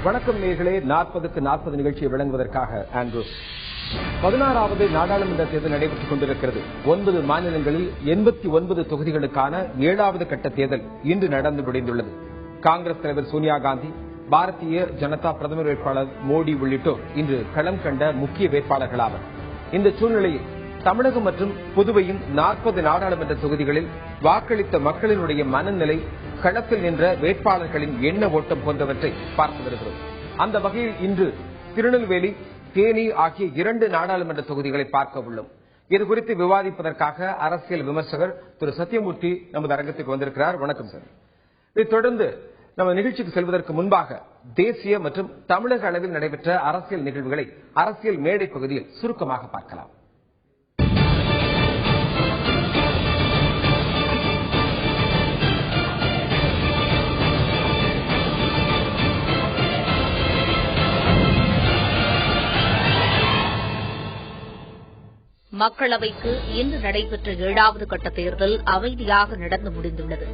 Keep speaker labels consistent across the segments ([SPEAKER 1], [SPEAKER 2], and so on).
[SPEAKER 1] வணக்கம் நேயர்களே, 40க்கு 40 நிகழ்ச்சியை வழங்குவதற்காக ஆண்ட்ரூஸ். 16வது நாடாளுமன்ற தேர்தல் நடைபெற்றுக் கொண்டிருக்கிறது. 9 மாநிலங்களில் 89 தொகுதிகளுக்கான 7வது கட்ட தேர்தல் இன்று நடந்து முடிந்துள்ளது. காங்கிரஸ் தலைவர் சோனியா காந்தி, பாரதிய ஜனதா பிரதமர் வேட்பாளர் மோடி உள்ளிட்டோர் இன்று களம் கண்ட முக்கிய வேட்பாளர்களாவர். இந்த சூழ்நிலையில் தமிழகம் மற்றும் புதுவையின் 40 நாடாளுமன்ற தொகுதிகளில் வாக்களித்த மக்களினுடைய மனநிலை, களத்தில் நின்ற வேட்பாளர்களின் எண்ண ஓட்டம் போன்றவற்றை பார்த்து வருகிறோம். அந்த வகையில் இன்று திருநெல்வேலி, தேனி ஆகிய 2 நாடாளுமன்ற தொகுதிகளை பார்க்க உள்ளோம். இதுகுறித்து விவாதிப்பதற்காக அரசியல் விமர்சகர் திரு சத்தியமூர்த்தி நமது அரங்கத்துக்கு வந்திருக்கிறார். வணக்கம் சார். இதைத் தொடர்ந்து நம்ம நிகழ்ச்சிக்கு செல்வதற்கு முன்பாக தேசிய மற்றும் தமிழக அளவில் நடைபெற்ற அரசியல் நிகழ்வுகளை அரசியல் மேடை பகுதியில் சுருக்கமாக பார்க்கலாம்.
[SPEAKER 2] மக்களவைக்கு இன்று நடைபெற்ற 7வது கட்ட தேர்தல் அமைதியாக நடந்து முடிந்துள்ளது.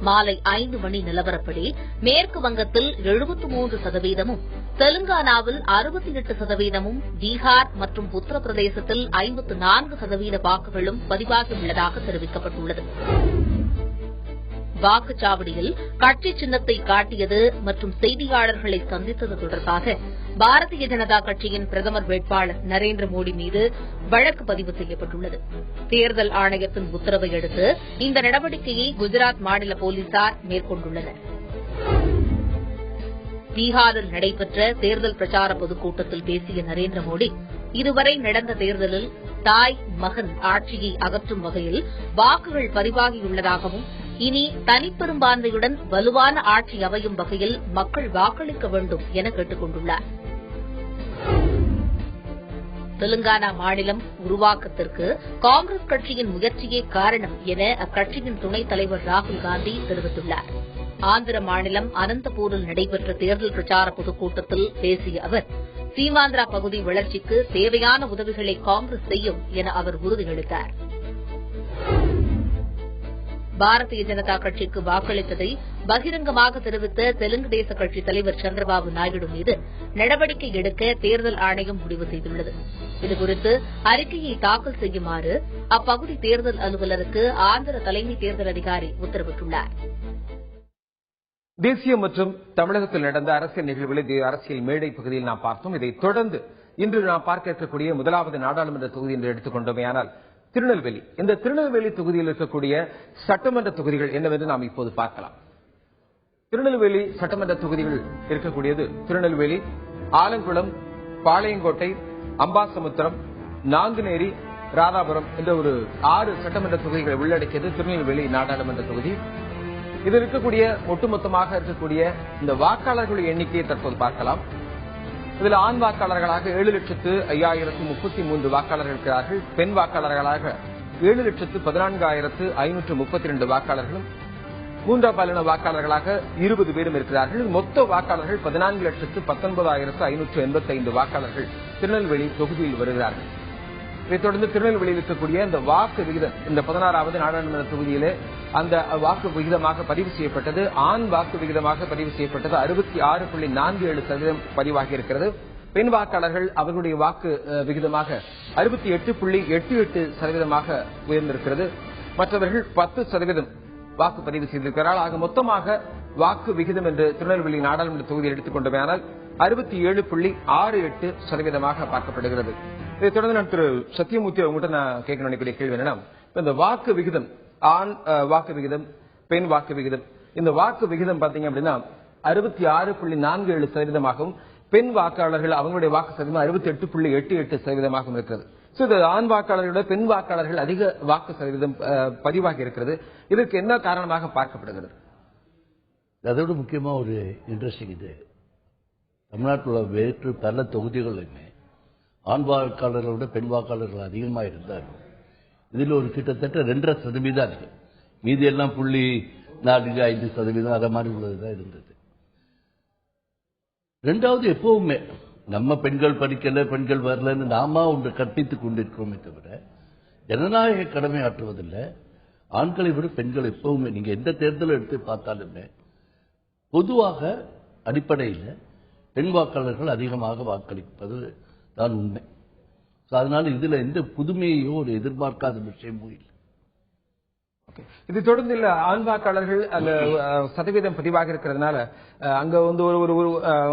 [SPEAKER 2] மாலை 5 மணி நிலவரப்படி மேற்கு வங்கத்தில் 73%, தெலுங்கானாவில் 68%, பீகார் மற்றும் உத்தரப்பிரதேசத்தில் 54% வாக்குகளும் பதிவாகியுள்ளதாக தெரிவிக்கப்பட்டுள்ளது. வாக்குச்சாவடியில் கட்சி சின்னத்தை காட்டியது மற்றும் செய்தியாளர்களை சந்தித்தது தொடர்பாக பாரதிய ஜனதா கட்சியின் பிரதமர் வேட்பாளர் நரேந்திர மோடி மீது வழக்கு பதிவு செய்யப்பட்டுள்ளது. தேர்தல் ஆணையத்தின் உத்தரவை அடுத்து இந்த நடவடிக்கையை குஜராத் மாநில போலீசார் மேற்கொண்டுள்ளனர். பீகாரில் நடைபெற்ற தேர்தல் பிரச்சார பொதுக்கூட்டத்தில் பேசிய நரேந்திர மோடி, இதுவரை நடந்த தேர்தலில் தாய் மகன் ஆட்சியை அகற்றும் வகையில் வாக்குகள் பதிவாகியுள்ளதாகவும், இனி தனிப்பெரும்பான்மையுடன் வலுவான ஆட்சி அமையும் வகையில் மக்கள் வாக்களிக்க வேண்டும் என கேட்டுக் கொண்டுள்ளார். தெலுங்கானா மாநிலம் உருவாக்கத்திற்கு காங்கிரஸ் கட்சியின் முயற்சியே காரணம் என அக்கட்சியின் துணைத் தலைவர் ராகுல் காந்தி தெரிவித்துள்ளார். ஆந்திர மாநிலம் அனந்தபூரில் நடைபெற்ற தேர்தல் பிரச்சார பொதுக்கூட்டத்தில் பேசிய அவர், சீமாந்திரா பகுதி வளர்ச்சிக்கு தேவையான உதவிகளை காங்கிரஸ் செய்யும் என அவர் உறுதியளித்தார். பாரதிய ஜனதா கட்சிக்கு வாக்களித்ததை பகிரங்கமாக தெரிவித்த தெலுங்கு தேச கட்சித் தலைவர் சந்திரபாபு நாயுடு மீது நடவடிக்கை எடுக்க தேர்தல் ஆணையம் முடிவு செய்துள்ளது. இதுகுறித்து அறிக்கையை தாக்கல் செய்யுமாறு அப்பகுதி தேர்தல் அலுவலருக்கு ஆந்திர தலைமை தேர்தல் அதிகாரி உத்தரவிட்டுள்ளார்.
[SPEAKER 1] தேசிய மற்றும் தமிழகத்தில் நடந்த அரசியல் நிகழ்வுகளை அரசியல் மேடை பகுதியில் நாம் பார்த்தோம். இதைத் தொடர்ந்து இன்று நாம் பார்க்க இருக்கக்கூடிய 1வது நாடாளுமன்ற தொகுதி என்று எடுத்துக் கொண்டோமேயானால் திருநெல்வேலி. இந்த திருநெல்வேலி தொகுதியில் இருக்கக்கூடிய சட்டமன்ற தொகுதிகள் என்னவென்று நாம் இப்போது பார்க்கலாம். திருநெல்வேலி சட்டமன்ற தொகுதிகள் இருக்கக்கூடியது திருநெல்வேலி, ஆலங்குளம், பாளையங்கோட்டை, அம்பாசமுத்திரம், நாங்குநேரி, ராதாபுரம் என்ற ஒரு 6 சட்டமன்ற தொகுதிகளை உள்ளடக்கியது திருநெல்வேலி நாடாளுமன்ற தொகுதி. இதில் இருக்கக்கூடிய ஒட்டுமொத்தமாக இருக்கக்கூடிய இந்த வாக்காளர்களுடைய எண்ணிக்கையை தற்போது பார்க்கலாம். இதில் ஆண் வாக்காளர்களாக 7,05,033 வாக்காளர்கள் இருக்கிறார்கள். பெண் வாக்காளர்களாக 7,14,532 வாக்காளர்களும், மூன்றாம் பாலின வாக்காளர்களாக 20 பேரும் இருக்கிறார்கள். மொத்த வாக்காளர்கள் 14,19,585 வாக்காளர்கள் திருநெல்வேலி தொகுதியில் வருகிறார்கள். இதைத் தொடர்ந்து திருநெல்வேலியில் இருக்கக்கூடிய இந்த வாக்கு விகிதம், இந்த 16வது நாடாளுமன்ற தொகுதியிலே அந்த வாக்கு விகிதமாக பதிவு செய்யப்பட்டது, ஆண் வாக்கு விகிதமாக பதிவு செய்யப்பட்டது 66.47% பதிவாகி இருக்கிறது. பெண் வாக்காளர்கள் அவர்களுடைய வாக்கு விகிதமாக 68.88% உயர்ந்திருக்கிறது. மற்றவர்கள் 10% வாக்கு பதிவு செய்திருக்கிறார்கள். ஆக மொத்தமாக வாக்கு விகிதம் என்று திருநெல்வேலி நாடாளுமன்ற தொகுதியில் எடுத்துக் கொண்டமையானால் 67.68% பார்க்கப்படுகிறது. இதைத் தொடர்ந்து நான் திரு சத்தியமூர்த்தி உங்கள்கிட்ட நான் கேட்க நினைக்கக்கூடிய கேள்வி என்னன்னா, இந்த வாக்கு விகிதம், ஆண் வாக்கு விகிதம், பெண் வாக்கு விகிதம், இந்த வாக்கு விகிதம் பாத்தீங்க அப்படின்னா 66.47%, பெண் வாக்காளர்கள் அவங்களுடைய வாக்கு சதவீதம் 68.88% இருக்கிறது. இது ஆண் வாக்காளர்களோட பெண் வாக்காளர்கள் அதிக வாக்கு சதவீதம் பதிவாகி இருக்கிறது. இதற்கு என்ன காரணமாக பார்க்கப்படுகிறது?
[SPEAKER 3] அதோட முக்கியமா ஒரு இன்ட்ரெஸ்டிங், இது தமிழ்நாட்டில் உள்ள வேற்று பல தொகுதிகளுமே ஆண் வாக்காளர்களை விட பெண் வாக்காளர்கள் அதிகமாக இருந்தார்கள். இதில் ஒரு கிட்டத்தட்ட 2.5% அதிகம். மீதி எல்லாம் 0.45% அதை மாதிரி உள்ளதுதான் இருந்தது. ரெண்டாவது, எப்பவுமே நம்ம பெண்கள் படிக்கல, பெண்கள் வரலன்னு நாம ஒன்று கற்பித்துக் கொண்டிருக்கிறோமே தவிர ஜனநாயக கடமை ஆற்றுவதில்லை. ஆண்களை விட பெண்கள் எப்பவுமே, நீங்க எந்த தேர்தலை எடுத்து பார்த்தாலுமே பொதுவாக அடிப்படையில் பெண் வாக்காளர்கள் அதிகமாக வாக்களிப்பது தான் உண்மை. அதனால இதுல எந்த புதுமையோ ஒரு எதிர்பார்க்காத விஷயமும் இல்லை.
[SPEAKER 1] இது தொடர்ந்து இல்ல ஆண் வாக்காளர்கள் அந்த சதவீதம் பதிவாக இருக்கிறதுனால அங்க வந்து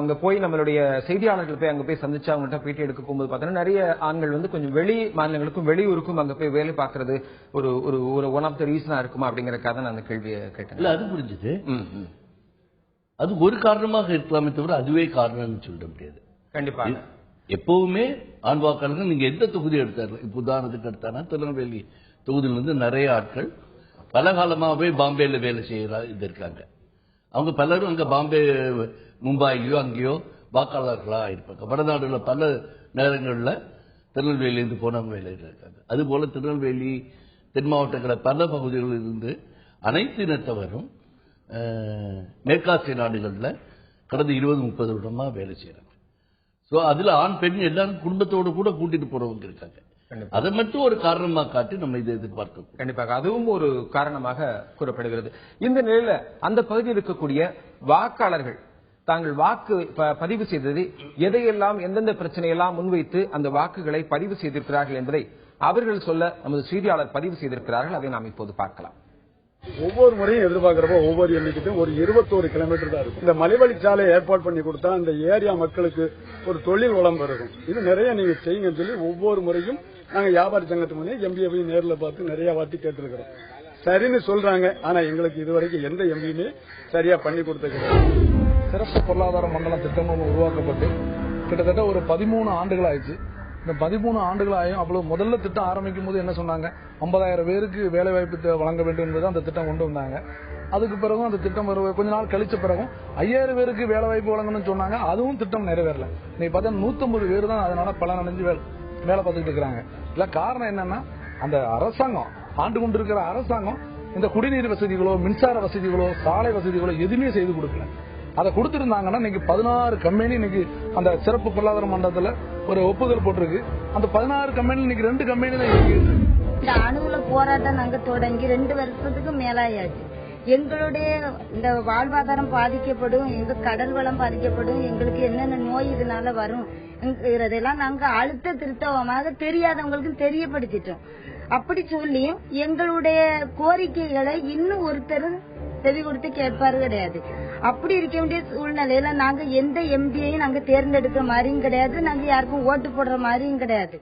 [SPEAKER 1] அங்க போய் நம்மளுடைய செய்தியாளர்கள் போய் அங்க போய் சந்திச்சு அவங்ககிட்ட பேட்டி எடுக்க போகும்போது பார்த்தீங்கன்னா நிறைய ஆண்கள் வந்து கொஞ்சம் வெளி மாநிலங்களுக்கும் வெளியூருக்கும் அங்க போய் வேலை பார்க்கறது ஒரு ஒன் ஆஃப் த ரீசனா இருக்குமா அப்படிங்கறதுக்காக நான் அந்த கேள்வியை கேட்டேன்.
[SPEAKER 3] இல்ல அது புரிஞ்சுது. அது ஒரு காரணமாக இருக்கலாமே தவிர அதுவே காரணம்னு சொல்ல முடியாது.
[SPEAKER 1] கண்டிப்பாக
[SPEAKER 3] எப்பவுமே ஆண் வாக்காளர்கள் நீங்க எந்த தொகுதி எடுத்தாரு, இப்ப உதாரணத்துக்கு எடுத்தானா திருநெல்வேலி தொகுதியிலிருந்து நிறைய ஆட்கள் பல காலமாகவே பாம்பேல வேலை செய்யறது இருக்காங்க. அவங்க பலரும் அங்க பாம்பே மும்பாயிலோ அங்கேயோ வாக்காளர்களா இருப்பாங்க. வடநாடுல பல நேரங்களில் திருநெல்வேலியிலிருந்து போனவங்க வேலையில் இருக்காங்க. அதுபோல திருநெல்வேலி தென் மாவட்டங்கள பல பகுதிகளில் இருந்து அனைத்து இனத்தவரும் மேற்காசிய நாடுகளில் கடந்த 20-30 வருடமா வேலை செய்யறாங்க. சோ அதுல ஆண் பெண் எல்லாரும் குடும்பத்தோடு கூட கூட்டிட்டு போறவங்க இருக்காங்க. அதை மட்டும் ஒரு காரணமா காட்டி நம்ம இதை எதிர்பார்க்க
[SPEAKER 1] கண்டிப்பாக அதுவும் ஒரு காரணமாக கூறப்படுகிறது. இந்த நிலையில அந்த பகுதியில் இருக்கக்கூடிய வாக்காளர்கள் தாங்கள் வாக்கு பதிவு செய்தது எதையெல்லாம் எந்தெந்த பிரச்சனையெல்லாம் முன்வைத்து அந்த வாக்குகளை பதிவு செய்திருக்கிறார்கள் என்பதை அவர்கள் சொல்ல நமது செய்தியாளர் பதிவு செய்திருக்கிறார்கள். அதை நாம் இப்போது பார்க்கலாம்.
[SPEAKER 4] ஒவ்வொரு முறையும் எதிர்பார்க்கிறப்ப ஒவ்வொரு எண்ணிக்கையும் ஒரு 21 கிலோமீட்டர் தான் இருக்கும். இந்த மலைவழிச்சாலை ஏற்பாடு பண்ணி கொடுத்தா அந்த ஏரியா மக்களுக்கு ஒரு தொழில் வளம் இருக்கும். இது நிறைய நீங்க செய்யுங்கன்னு சொல்லி ஒவ்வொரு முறையும் நாங்க வியாபாரி சங்கத்து முன்னே எம்பியை நேரில் பார்த்து நிறைய வாட்டி கேட்டிருக்கிறோம். சரின்னு சொல்றாங்க. ஆனா எங்களுக்கு இதுவரைக்கும் எந்த எம்பியுமே சரியா பண்ணி கொடுத்த
[SPEAKER 5] சிறப்பு பொருளாதார மண்டலம் திட்டம் உருவாக்கப்பட்டு கிட்டத்தட்ட ஒரு 13 ஆண்டுகள் ஆயிடுச்சு. இந்த 13 ஆண்டுகள் ஆயும் அவ்வளவு முதல்ல திட்டம் ஆரம்பிக்கும் போது என்ன சொன்னாங்க, 50,000 பேருக்கு வேலை வாய்ப்பு வழங்க வேண்டும் என்பது அந்த திட்டம் கொண்டு வந்தாங்க. அதுக்கு பிறகும் அந்த திட்டம் கொஞ்ச நாள் கழிச்ச பிறகும் 5,000 பேருக்கு வேலை வாய்ப்பு வழங்கணும்னு சொன்னாங்க. அதுவும் திட்டம் நிறைவேறல. இன்னைக்கு பார்த்தா 150 பேர் தான் அதனால பலனடைஞ்சு வேலை பார்த்துட்டு இருக்காங்க. இல்ல காரணம் என்னன்னா அந்த அரசாங்கம் ஆண்டு கொண்டு இருக்கிற அரசாங்கம் இந்த குடிநீர் வசதிகளோ மின்சார வசதிகளோ சாலை வசதிகளோ எதுவுமே செய்து கொடுக்கல. அதை கொடுத்திருந்தாங்கன்னா இன்னைக்கு 16 கம்பெனி இன்னைக்கு அந்த சிறப்பு பொருளாதார மண்டலத்துல ஒரு ஒப்புதல் போட்டிருக்கு. அந்த 16 கம்பெனி இன்னைக்கு 2 கம்பெனி தான் இருக்கு.
[SPEAKER 6] இந்த அணுகுல போராட்டம் நாங்க தொடங்கி 2 வருஷத்துக்கு மேலாயாச்சு. எங்களுடைய இந்த வாழ்வாதாரம் பாதிக்கப்படும், எங்க கடல் வளம் பாதிக்கப்படும், எங்களுக்கு என்னென்ன நோய் இதனால வரும் இதெல்லாம் நாங்க அழுத்த திருத்தமாக தெரியாதவங்களுக்கு தெரியப்படுத்திட்டோம். அப்படி சொல்லியும் எங்களுடைய கோரிக்கைகளை இன்னும் ஒருத்தர் செவி கொடுத்து கேட்பாரு கிடையாது. அப்படி இருக்க வேண்டிய சூழ்நிலையில நாங்க எந்த எம்பியையும் நாங்க தேர்ந்தெடுக்கிற மாதிரியும் கிடையாது, நாங்க யாருக்கும் ஓட்டு போடுற மாதிரியும் கிடையாது.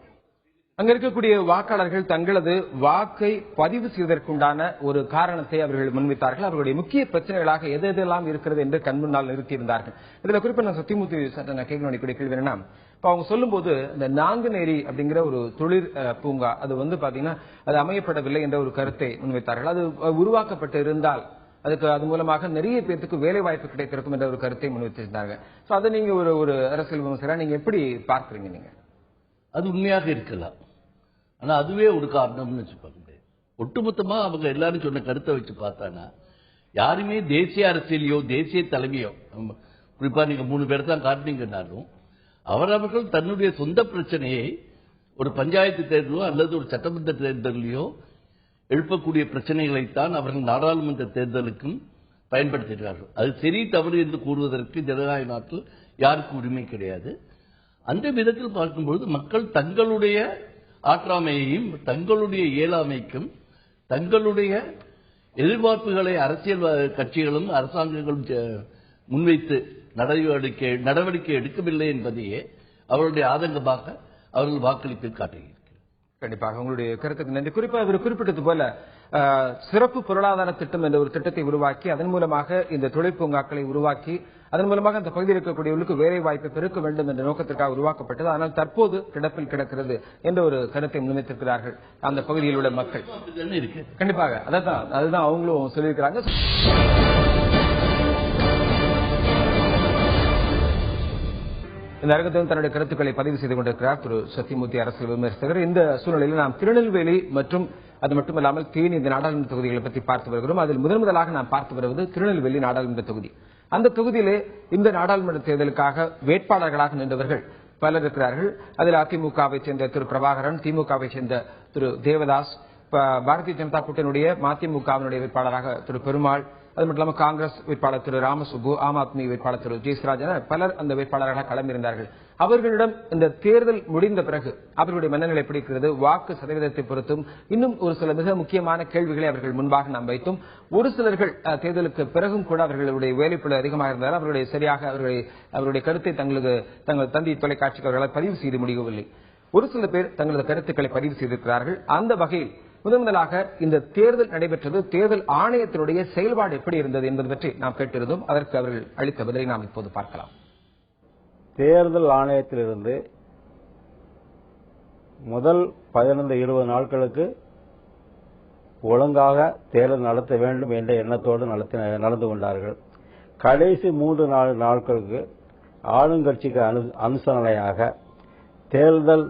[SPEAKER 1] அங்க இருக்கக்கூடிய வாக்காளர்கள் தங்களது வாக்கை பதிவு செய்வதற்குண்டான ஒரு காரணத்தை அவர்கள் முன்வைத்தார்கள். அவர்களுடைய முக்கிய பிரச்சனைகளாக எதெல்லாம் இருக்கிறது என்று கண்முன்னால் நிறுத்தியிருந்தார்கள். இதுல குறிப்பா நான் சத்தியமூர்த்தி நான் கேட்க வேண்டிய கேள்வி என்னன்னா, இப்ப அவங்க சொல்லும் போது இந்த நாங்குநேரி அப்படிங்கிற ஒரு தொழிற் பூங்கா அது வந்து பாத்தீங்கன்னா அது அமையப்படவில்லை என்ற ஒரு கருத்தை முன்வைத்தார்கள். அது உருவாக்கப்பட்டு இருந்தால் அது மூலமாக நிறைய பேருக்கு வேலை வாய்ப்பு கிடைத்திருக்கும் என்ற ஒரு கருத்தை முன்வைத்திருந்தாங்க. அதை நீங்க ஒரு அரசியல் விமர்சகரா நீங்க எப்படி பார்க்கிறீங்க? நீங்க
[SPEAKER 3] அது உண்மையாக இருக்கலாம், ஆனா அதுவே ஒரு காரணம்னு வச்சுப்பாங்க. ஒட்டுமொத்தமா அவங்க எல்லாரும் சொன்ன கருத்தை வச்சு பார்த்தானா யாருமே தேசிய அரசியலையோ தேசிய தலைமையோ, குறிப்பா நீங்க 3 பேர் தான் காட்டினீங்கன்னாலும் அவரவர்கள் தன்னுடைய சொந்த பிரச்சனையை ஒரு பஞ்சாயத்து தேர்தலோ அல்லது ஒரு சட்டமன்ற தேர்தலையோ எழுப்பக்கூடிய பிரச்சனைகளைத்தான் அவர்கள் நாடாளுமன்ற தேர்தலுக்கும் பயன்படுத்துகிறார்கள். அது சரி தவறு என்று கூறுவதற்கு ஜனநாயக நாட்டில் யாருக்கும் உரிமை கிடையாது. அந்த விதத்தில் பார்க்கும்போது மக்கள் தங்களுடைய ஆற்றாமையையும் தங்களுடைய இயலாமைக்கும் தங்களுடைய எதிர்பார்ப்புகளை அரசியல் கட்சிகளும் அரசாங்கங்களும் முன்வைத்து நடவடிக்கை எடுக்கவில்லை என்பதையே அவருடைய ஆதங்கமாக அவர்கள் வாக்களிப்பில் காட்டுகிறார்கள்.
[SPEAKER 1] கண்டிப்பாக உங்களுடைய கருத்துக்கு நன்றி. குறிப்பாக இவர் குறிப்பிட்டது போல சிறப்பு பொருளாதார திட்டம் என்ற ஒரு திட்டத்தை உருவாக்கி அதன் மூலமாக இந்த தொழிற்பூங்காக்களை உருவாக்கி அதன் மூலமாக அந்த பகுதியில் இருக்கக்கூடியவர்களுக்கு வேலை வாய்ப்பை பெருக்க வேண்டும் என்ற நோக்கத்திற்காக உருவாக்கப்பட்டது. ஆனால் தற்போது கிடப்பில் கிடக்கிறது என்ற ஒரு கருத்தை முன்வைத்திருக்கிறார்கள் அந்த பகுதியில் உள்ள மக்கள். கண்டிப்பாக அதுதான் அவங்களும் சொல்லியிருக்கிறாங்க. இந்த அரங்கத்தில் தன்னுடைய கருத்துக்களை பதிவு செய்து கொண்டிருக்கிறார் திரு சத்தியமூர்த்தி அரசியல் விமர்சகர். இந்த சூழ்நிலையில் நாம் திருநெல்வேலி மற்றும் அது மட்டுமல்லாமல் தேனி இந்த நாடாளுமன்ற தொகுதிகளை பற்றி பார்த்து வருகிறோம். அதில் முதலாக நாம் பார்த்து வருவது திருநெல்வேலி நாடாளுமன்ற தொகுதி. அந்த தொகுதியிலே இந்த நாடாளுமன்ற தேர்தலுக்காக வேட்பாளர்களாக நின்றவர்கள் பலர் இருக்கிறார்கள். அதில் அதிமுகவை சேர்ந்த திரு பிரபாகரன், திமுகவை சேர்ந்த திரு தேவதாஸ், பாரதிய ஜனதா கூட்டணியுடைய மதிமுகவினுடைய வேட்பாளராக திரு பெருமாள், அது மட்டும் இல்லாமல் காங்கிரஸ் வேட்பாளர் திரு ராமசுப்பு, ஆம் ஆத்மி வேட்பாளர் திரு ஜெயஸ்ராஜ் என பலர் அந்த வேட்பாளர்களாக களமிருந்தார்கள். அவர்களிடம் இந்த தேர்தல் முடிந்த பிறகு அவர்களுடைய மனநிலை எப்படி இருக்கிறது, வாக்கு சதவீதத்தை பொறுத்தும் இன்னும் ஒரு சில மிக முக்கியமான கேள்விகளை அவர்கள் முன்பாக நாம் வைத்தும், ஒரு சிலர்கள் தேர்தலுக்கு பிறகும் கூட அவர்களுடைய வேலைப்பளு அதிகமாக இருந்தாலும் அவர்களுடைய சரியாக அவருடைய கருத்தை தங்கள் தந்தி தொலைக்காட்சிக்கு அவர்களால் பதிவு செய்து முடியவில்லை. ஒரு சில பேர் தங்களது கருத்துக்களை பதிவு செய்திருக்கிறார்கள். அந்த வகையில் முதலாக இந்த தேர்தல் நடைபெற்றது, தேர்தல் ஆணையத்தினுடைய செயல்பாடு எப்படி இருந்தது என்பது பற்றி நாம் கேட்டிருந்தோம். அதற்கு அவர்கள் அளித்த பதிலை நாம் இப்போது பார்க்கலாம்.
[SPEAKER 7] தேர்தல் ஆணையத்திலிருந்து முதல் 15-20 நாட்களுக்கு ஒழுங்காக தேர்தல் நடத்த வேண்டும் என்ற எண்ணத்தோடு நடந்து கொண்டார்கள். கடைசி 3-4 நாட்களுக்கு ஆளுங்கட்சிக்கு அனுசரணையாக தேர்தல்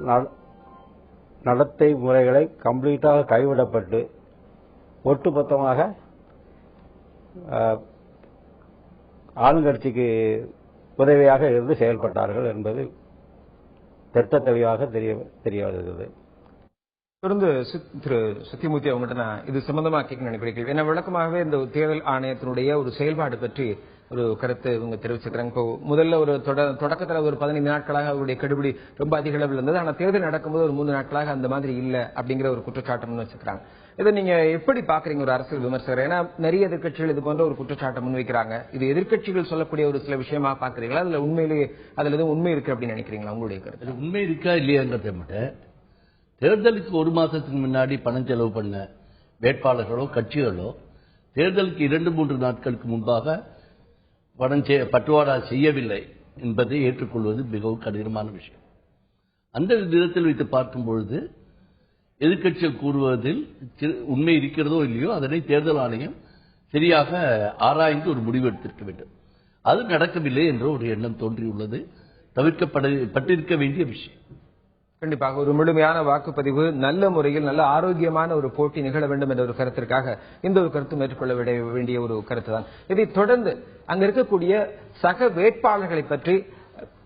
[SPEAKER 7] நடத்தை முறைகளை கம்ப்ளீட்டாக கைவிடப்பட்டு ஒட்டுமொத்தமாக ஆளுங்கட்சிக்கு உதவியாக இருந்து செயல்பட்டார்கள் என்பது திட்ட தெளிவாக தெரிய வருகிறது.
[SPEAKER 1] தொடர்ந்து திரு சத்தியமூர்த்தி அவங்ககிட்ட நான் இது சம்பந்தமா கேட்க நினைக்கிறேன். ஏன்னா விளக்கமாகவே இந்த தேர்தல் ஆணையத்தினுடைய ஒரு செயல்பாடு பற்றி ஒரு கருத்து இவங்க தெரிவிச்சிருக்காங்க. இப்போ முதல்ல ஒரு தொடக்கத்தில் ஒரு 15 நாட்களாக அவருடைய கெடுபிடி ரொம்ப அதிக அளவில் இருந்தது. ஆனால் தேர்தல் நடக்கும்போது ஒரு 3 நாட்களாக அந்த மாதிரி இல்ல அப்படிங்கிற ஒரு குற்றச்சாட்டு வச்சிருக்காங்க. இதை நீங்க எப்படி பாக்குறீங்க ஒரு அரசியல் விமர்சகர்? ஏன்னா நிறைய எதிர்க்கட்சிகள் இது போன்ற ஒரு குற்றச்சாட்டை முன்வைக்கிறாங்க. இது எதிர்க்கட்சிகள் சொல்லக்கூடிய ஒரு சில விஷயமா பாக்குறீங்களா, அதுல உண்மையிலேயே அதுல எதுவும் உண்மை இருக்கு அப்படின்னு நினைக்கிறீங்களா? உங்களுடைய கருத்து
[SPEAKER 3] உண்மை இருக்கா இல்லையாங்கிறத மட்டும் தேர்தலுக்கு 1 மாசத்துக்கு முன்னாடி பணம் செலவு பண்ண வேட்பாளர்களோ கட்சிகளோ தேர்தலுக்கு 2-3 நாட்களுக்கு முன்பாக பட்டுவாடா செய்யவில்லை என்பதை ஏற்றுக்கொள்வது மிகவும் கடினமான விஷயம். அந்த விதத்தில் வைத்து பார்க்கும் பொழுது எதிர்க்கட்சிகள் கூறுவதில் உண்மை இருக்கிறதோ இல்லையோ அதனை தேர்தல் ஆணையம் சரியாக ஆராய்ந்து ஒரு முடிவு எடுத்திருக்க வேண்டும். அது நடக்கவில்லை என்ற ஒரு எண்ணம் தோன்றியுள்ளது. தவிர்க்கப்பட்டிருக்க வேண்டிய விஷயம்.
[SPEAKER 1] கண்டிப்பாக ஒரு முழுமையான வாக்குப்பதிவு, நல்ல முறையில் நல்ல ஆரோக்கியமான ஒரு போட்டி நிகழ வேண்டும் என்ற ஒரு கருத்திற்காக இந்த ஒரு கருத்து மேற்கொள்ள வேண்டிய ஒரு கருத்து தான். இதைத் தொடர்ந்து அங்க இருக்கக்கூடிய சக வேட்பாளர்களை பற்றி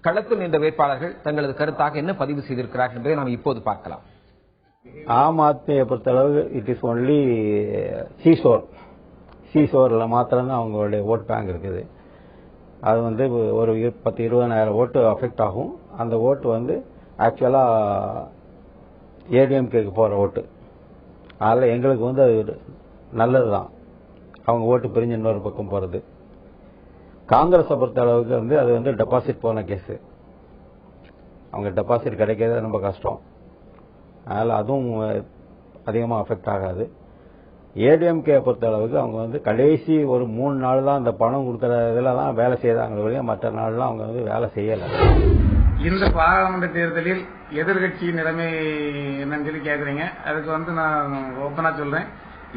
[SPEAKER 1] களத்தில் நின்ற வேட்பாளர்கள் தங்களது கருத்தாக என்ன பதிவு செய்திருக்கிறார்கள் என்பதை நாம் இப்போது பார்க்கலாம்.
[SPEAKER 7] ஆம் ஆத்மியை பொறுத்தளவு இட் இஸ் ஒன்லி சீசோர்ல மாத்திரம்தான் அவங்களுடைய ஓட் பேங்க் இருக்குது. அது ஒரு 10-20,000 ஓட்டு அஃபெக்ட் ஆகும். அந்த ஓட்டு ஆக்சுவலா ஏடிஎம்கேக்கு போற ஓட்டு. அதில் எங்களுக்கு அது நல்லதுதான், அவங்க ஓட்டு பிரிஞ்சு இன்னொரு பக்கம் போறது. காங்கிரஸை பொறுத்த அளவுக்கு அது டெபாசிட் போன கேஸ். அவங்க டெபாசிட் கிடைக்கிறது ரொம்ப கஷ்டம். அதனால அதுவும் அதிகமாக அஃபெக்ட் ஆகாது. ஏடிஎம்கே பொறுத்த அளவுக்கு அவங்க கடைசி ஒரு 3 நாள் தான் அந்த பணம் கொடுக்குற இதில் தான் வேலை செய்தாங்க வழியா, மற்ற நாள்லாம் அவங்க வேலை செய்யலை.
[SPEAKER 8] இந்த பாராளுமன்ற தேர்தலில் எதிர்கட்சியின் நிலைமை என்னன்னு சொல்லி கேக்குறீங்க. அதுக்கு நான் ஓப்பனா சொல்றேன்,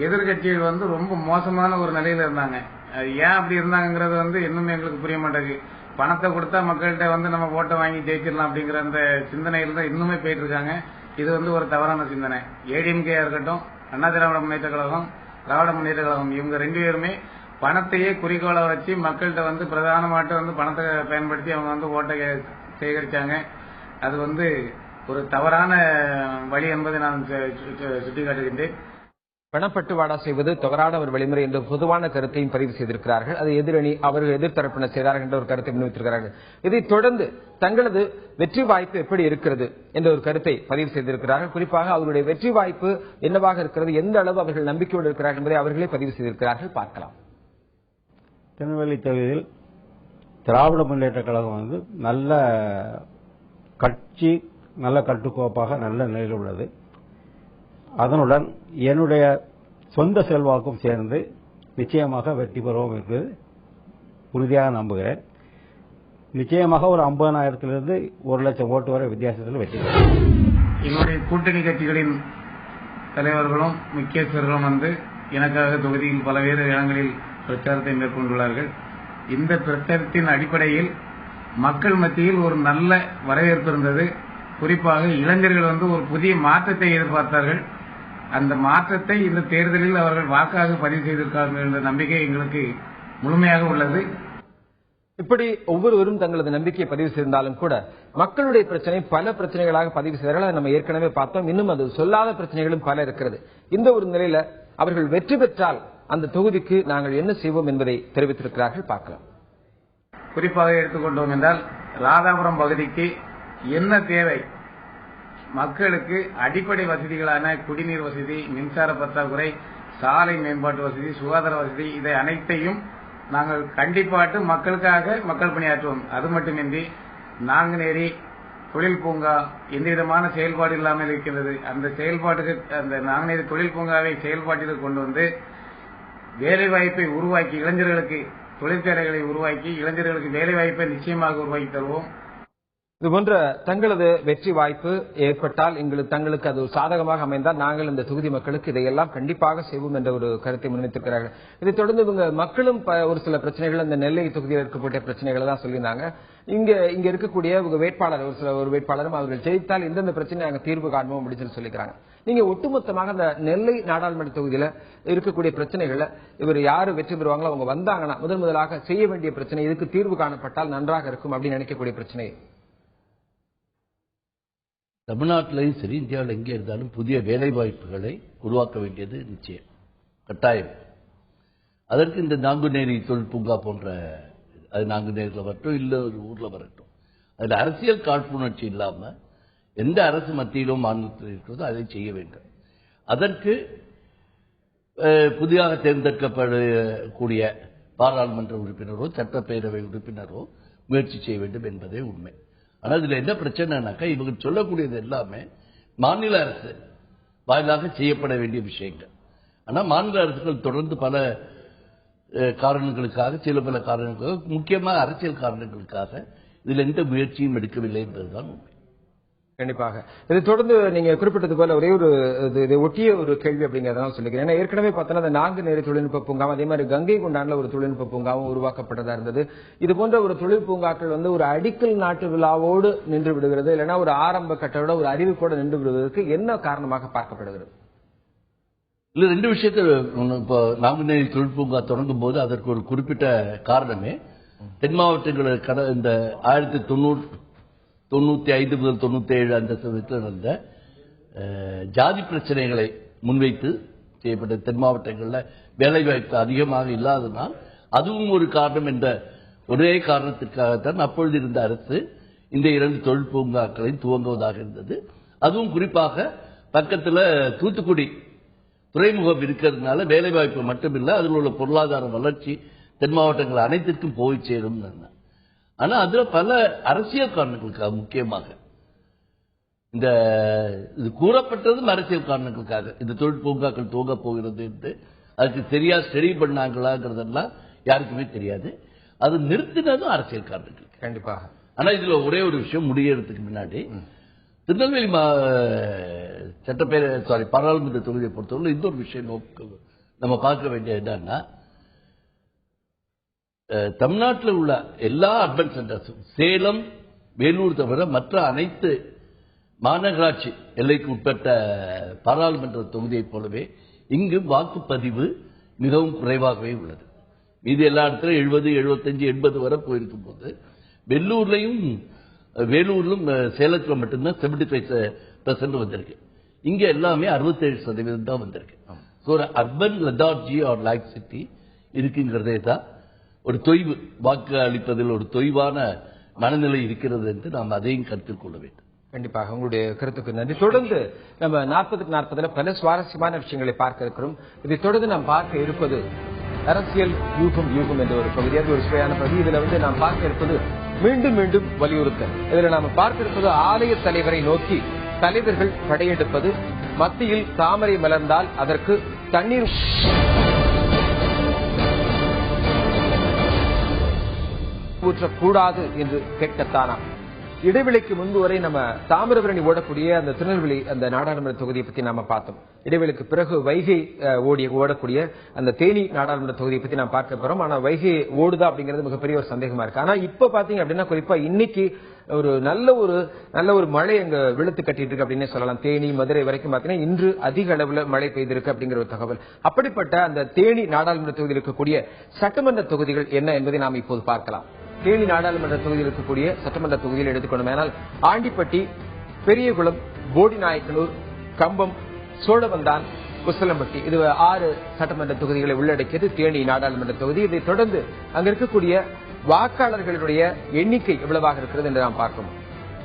[SPEAKER 8] எதிர்கட்சிகள் ரொம்ப மோசமான ஒரு நிலையில இருந்தாங்க. அது ஏன் அப்படி இருந்தாங்கிறது இன்னுமே எங்களுக்கு புரிய மாட்டேங்குது. பணத்தை கொடுத்தா மக்கள்கிட்ட நம்ம ஓட்டை வாங்கி ஜெயிச்சிடலாம் அப்படிங்கிற அந்த சிந்தனையில் தான் இன்னுமே போயிட்டு இருக்காங்க. இது ஒரு தவறான சிந்தனை. ஏடிஎம்கே இருக்கட்டும், அண்ணா திராவிட முன்னேற்ற கழகம், திராவிட முன்னேற்ற கழகம், இவங்க 2 பேருமே பணத்தையே குறிக்கோளை வச்சு மக்கள்கிட்ட பிரதானமாட்டு பணத்தை பயன்படுத்தி அவங்க ஓட்டை சேகரிச்சாங்க. அது ஒரு தவறான வழி என்பதை நான் சுட்டிக்காட்டுகின்றேன்.
[SPEAKER 1] பணப்பட்டுவாடா செய்வது தவறான ஒரு வழிமுறை என்ற பொதுவான கருத்தையும் பதிவு செய்திருக்கிறார்கள். அது எதிரணி அவர்கள் எதிர்த்தரப்பினர் செய்தார்கள் என்ற ஒரு கருத்தை முன்வைத்திருக்கிறார்கள். இதைத் தொடர்ந்து தங்களது வெற்றி வாய்ப்பு எப்படி இருக்கிறது என்ற ஒரு கருத்தை பதிவு செய்திருக்கிறார்கள். குறிப்பாக அவர்களுடைய வெற்றி வாய்ப்பு என்னவாக இருக்கிறது, எந்த அளவு அவர்கள் நம்பிக்கையோடு இருக்கிறார்கள் என்பதை அவர்களே பதிவு செய்திருக்கிறார்கள். பார்க்கலாம்.
[SPEAKER 7] திருநெல்வேலி தொகுதியில் திராவிட முன்னேற்ற கழகம் நல்ல கட்சி, நல்ல கட்டுக்கோப்பாக நல்ல நிலையில் உள்ளது. அதனுடன் என்னுடைய சொந்த செல்வாக்கும் சேர்ந்து நிச்சயமாக வெற்றி பெறுவோம் என்று உறுதியாக நம்புகிறேன். நிச்சயமாக ஒரு 50,000 1 லட்சம் ஓட்டு வரை வித்தியாசத்தில் வெற்றி பெறும்.
[SPEAKER 8] என்னுடைய கூட்டணி கட்சிகளின் தலைவர்களும் முக்கியஸ்தர்களும் எனக்காக தொகுதியில் பல்வேறு இடங்களில் பிரச்சாரத்தை மேற்கொண்டுள்ளார்கள். இந்த பிரச்சாரத்தின் அடிப்படையில் மக்கள் மத்தியில் ஒரு நல்ல வரவேற்பு இருந்தது. குறிப்பாக இளைஞர்கள் ஒரு புதிய மாற்றத்தை எதிர்பார்த்தார்கள். அந்த மாற்றத்தை இந்த தேர்தலில் அவர்கள் வாக்காக பதிவு செய்திருக்கிறார்கள் என்ற நம்பிக்கை எங்களுக்கு முழுமையாக உள்ளது.
[SPEAKER 1] இப்படி ஒவ்வொருவரும் தங்களது நம்பிக்கையை பதிவு செய்திருந்தாலும் கூட மக்களுடைய பிரச்சனை பல பிரச்சனைகளாக பதிவு செய்தார்கள். அதை நம்ம ஏற்கனவே பார்த்தோம். இன்னும் அது சொல்லாத பிரச்சனைகளும் பல இருக்கிறது. இந்த ஒரு நிலையில அவர்கள் வெற்றி பெற்றால் அந்த தொகுதிக்கு நாங்கள் என்ன செய்வோம் என்பதை தெரிவித்திருக்கிறார்கள். பார்க்கலாம்.
[SPEAKER 8] குறிப்பாக எடுத்துக்கொண்டோம் என்றால் ராதாபுரம் பகுதிக்கு என்ன தேவை, மக்களுக்கு அடிப்படை வசதிகளான குடிநீர் வசதி, மின்சார பற்றாக்குறை, சாலை மேம்பாட்டு வசதி, சுகாதார வசதி, இதை அனைத்தையும் நாங்கள் கண்டிப்பாட்டு மக்களுக்காக மக்கள் பணியாற்றுவோம். அது மட்டுமின்றி நாங்குநேரி தொழில் பூங்கா எந்த விதமான செயல்பாடு இல்லாமல் இருக்கின்றது. அந்த செயல்பாட்டுக்கு அந்த நாங்குநேரி தொழில் பூங்காவை செயல்பாட்டிற்கு கொண்டு வந்து வேலைவாய்ப்பை உருவாக்கி இளைஞர்களுக்கு தொழிற்சாலைகளை உருவாக்கி இளைஞர்களுக்கு வேலைவாய்ப்பை நிச்சயமாக உருவாக்கி தருவோம்.
[SPEAKER 1] இதுபோன்ற தங்களது வெற்றி வாய்ப்பு ஏற்பட்டால் தங்களுக்கு அது சாதகமாக அமைந்தால் நாங்கள் இந்த தொகுதி மக்களுக்கு இதையெல்லாம் கண்டிப்பாக செய்வோம் என்ற ஒரு கருத்தை முன்வைத்திருக்கிறார்கள். இதைத் தொடர்ந்து இவங்க மக்களும் ஒரு சில பிரச்சனைகள், அந்த நெல்லை தொகுதியில் இருக்கக்கூடிய பிரச்சனைகளை தான் சொல்லியிருந்தாங்க. இங்க இருக்கக்கூடிய வேட்பாளர் ஒரு வேட்பாளரும் அவர்கள் ஜெயித்தால் இந்தந்த பிரச்சனை நாங்கள் தீர்வு காண்போம் அப்படின்னு சொல்லிக்கிறாங்க. நீங்க ஒட்டுமொத்தமாக அந்த நெல்லை நாடாளுமன்ற தொகுதியில இருக்கக்கூடிய பிரச்சனைகளை இவர் யாரு வெற்றி பெறுவாங்களோ அவங்க வந்தாங்கன்னா முதலாக செய்ய வேண்டிய பிரச்சனை, இதுக்கு தீர்வு காணப்பட்டால் நன்றாக இருக்கும் அப்படின்னு நினைக்கக்கூடிய பிரச்சனை
[SPEAKER 3] தமிழ்நாட்டிலையும் சரி இந்தியாவில் எங்கே இருந்தாலும் புதிய வேலை வாய்ப்புகளை உருவாக்க வேண்டியது நிச்சயம் கட்டாயம். அதற்கு இந்த நாங்குநேரி தொழில் பூங்கா போன்ற, அது நாங்குநேரியில் வரட்டும் இல்லை ஒரு ஊரில் வரட்டும், அதில் அரசியல் காழ்ப்புணர்ச்சி இல்லாமல் எந்த அரசு மத்தியிலும் மாநிலத்தில் இருக்கிறதோ அதை செய்ய வேண்டும். அதற்கு புதிதாக தேர்ந்தெடுக்கப்படக்கூடிய பாராளுமன்ற உறுப்பினரோ சட்டப்பேரவை உறுப்பினரோ முயற்சி செய்ய வேண்டும் என்பதே உண்மை. ஆனால் இதுல என்ன பிரச்சனைனாக்கா, இவங்க சொல்லக்கூடியது எல்லாமே மாநில அரசு வாயிலாக செய்யப்பட வேண்டிய விஷயங்கள். ஆனால் மாநில அரசுகள் தொடர்ந்து பல காரணங்களுக்காக, சில பல காரணங்களுக்காக, முக்கியமாக அரசியல் காரணங்களுக்காக இதில் எந்த முயற்சியும் எடுக்கவில்லை என்பதுதான் உண்மை.
[SPEAKER 1] கண்டிப்பாக. இதை தொடர்ந்து நீங்க குறிப்பிட்டது போல ஒரே ஒரு இதை ஒட்டிய ஒரு கேள்வி அப்படிங்கறத சொல்லிக்கிறேன். ஏன்னா ஏற்கனவே பார்த்தோன்னா அந்த நாங்குநேரி தொழில்நுட்ப பூங்காவும் அதே மாதிரி கங்கை கொண்டான்ல ஒரு தொழில்நுட்ப பூங்காவும் உருவாக்கப்பட்டதா இருந்தது. இது போன்ற ஒரு தொழில் பூங்காக்கள் ஒரு அடிக்கல் நாட்டு விழாவோடு நின்று விடுகிறது, இல்லைன்னா ஒரு ஆரம்ப கட்டோட ஒரு அறிவிப்போடு நின்று விடுவதற்கு என்ன காரணமாக பார்க்கப்படுகிறது?
[SPEAKER 3] இல்ல, ரெண்டு விஷயத்தை இப்போ நாங்குநேரி தொழில் பூங்கா தொடங்கும் போது அதற்கு ஒரு குறிப்பிட்ட காரணமே தென் மாவட்டங்கள் இந்த 1995 முதல் 97 அந்த சமயத்தில் நடந்த ஜாதி பிரச்சனைகளை முன்வைத்து செய்யப்பட்ட தென் மாவட்டங்களில் வேலைவாய்ப்பு அதிகமாக இல்லாதனால் அதுவும் ஒரு காரணம் என்ற ஒரே காரணத்திற்காகத்தான் அப்பொழுது இருந்த அரசு இந்த 2 தொழில் பூங்காக்களை துவங்குவதாக இருந்தது. அதுவும் குறிப்பாக பக்கத்தில் தூத்துக்குடி துறைமுகம் இருக்கிறதுனால வேலைவாய்ப்பு மட்டுமில்லை, அதில் உள்ள பொருளாதார வளர்ச்சி தென் மாவட்டங்கள் அனைத்திற்கும் போய் சேரும். ஆனா அதுல பல அரசியல் காரணங்களுக்காக, முக்கியமாக இந்த இது கூறப்பட்டதும் அரசியல் காரணங்களுக்காக இந்த தொழில் பூங்காக்கள் துவங்க போகிறது என்று அதுக்கு சரியா ஸ்டடி பண்ணாங்களாங்கிறதெல்லாம் யாருக்குமே தெரியாது. அது நிறுத்தினதும் அரசியல் காரணங்கள்
[SPEAKER 1] கண்டிப்பாக.
[SPEAKER 3] ஆனா இதுல ஒரே ஒரு விஷயம் முடியறதுக்கு முன்னாடி திருநெல்வேலி பாராளுமன்ற தொகுதியை பொறுத்தவரை இன்னொரு விஷயம் நம்ம பார்க்க வேண்டிய என்னன்னா, தமிழ்நாட்டில் உள்ள எல்லா அர்பன் சென்டர்ஸும் சேலம், வேலூர் தவிர மற்ற அனைத்து மாநகராட்சி எல்லைக்கு உட்பட்ட பாராளுமன்ற தொகுதியைப் போலவே இங்கு வாக்குப்பதிவு மிகவும் குறைவாகவே உள்ளது. மீது எல்லா இடத்துல 70, 75, 80 வரை போயிருக்கும் போது வேலூரிலும் சேலத்தில் மட்டும்தான் 75% வந்திருக்கு. இங்க எல்லாமே 67% தான் வந்திருக்கு. அர்பன் லெதார்ஜி ஆர் லாக்சிட்டி இருக்குங்கிறதே தான் ஒரு தொய்வு, வாக்கு அளிப்பதில் ஒரு தொய்வான மனநிலை இருக்கிறது என்று நாம் அதையும் கருத்தில் கொள்ள வேண்டும்.
[SPEAKER 1] கண்டிப்பாக உங்களுடைய கருத்துக்கு நன்றி. தொடர்ந்து நம்ம 40க்கு 40 பல சுவாரஸ்யமான விஷயங்களை பார்க்க இருக்கிறோம். இதை தொடர்ந்து நாம் பார்க்க இருப்பது அரசியல் யூகம் என்ற ஒரு பகுதி, அது ஒரு சுவையான பகுதி. இதுல நாம் பார்க்க இருப்பது மீண்டும் மீண்டும் வலியுறுத்தல். இதுல நாம பார்க்க இருப்பது ஆலய தலைவரை நோக்கி தலைவர்கள் படையெடுப்பது, மத்தியில் தாமரை மலர்ந்தால் அதற்கு தண்ணீர் ஊற்றக்கூடாது என்று கேட்கத்தானா. இடைவெளிக்கு முன்பு வரை நம்ம தாமிரபரணி ஓடக்கூடிய அந்த திருநெல்வேலி அந்த நாடாளுமன்ற தொகுதியை பத்தி நாம பார்த்தோம். இடைவெளிக்கு பிறகு வைகை ஓடக்கூடிய அந்த தேனி நாடாளுமன்ற தொகுதியை பத்தி நாம் பார்க்க போறோம். ஆனா வைகை ஓடுதா அப்படிங்கிறது மிகப்பெரிய ஒரு சந்தேகமா இருக்கு. ஆனா இப்ப பாத்தீங்க அப்படின்னா குறிப்பா இன்னைக்கு ஒரு நல்ல ஒரு மழை அங்க வெளுத்து கட்டிட்டு இருக்கு அப்படின்னு சொல்லலாம். தேனி, மதுரை வரைக்கும் பாத்தீங்கன்னா இன்று அதிக அளவுல மழை பெய்திருக்கு அப்படிங்கிற ஒரு தகவல். அப்படிப்பட்ட அந்த தேனி நாடாளுமன்ற தொகுதியில் இருக்கக்கூடிய சட்டமன்ற தொகுதிகள் என்ன என்பதை நாம் இப்போது பார்க்கலாம். தேனி நாடாளுமன்ற தொகுதியில் இருக்கக்கூடிய சட்டமன்ற தொகுதியில் எடுத்துக்கொண்டோம். ஆண்டிப்பட்டி, பெரியகுளம், போடிநாயக்கனூர், கம்பம், சோழவந்தான், உசிலம்பட்டி. இது 6 சட்டமன்ற தொகுதிகளை உள்ளடக்கியது தேனி நாடாளுமன்ற தொகுதி. இதைத் தொடர்ந்து அங்க இருக்கக்கூடிய வாக்காளர்களுடைய எண்ணிக்கை எவ்வளவாக இருக்கிறது என்று நாம் பார்க்கணும்.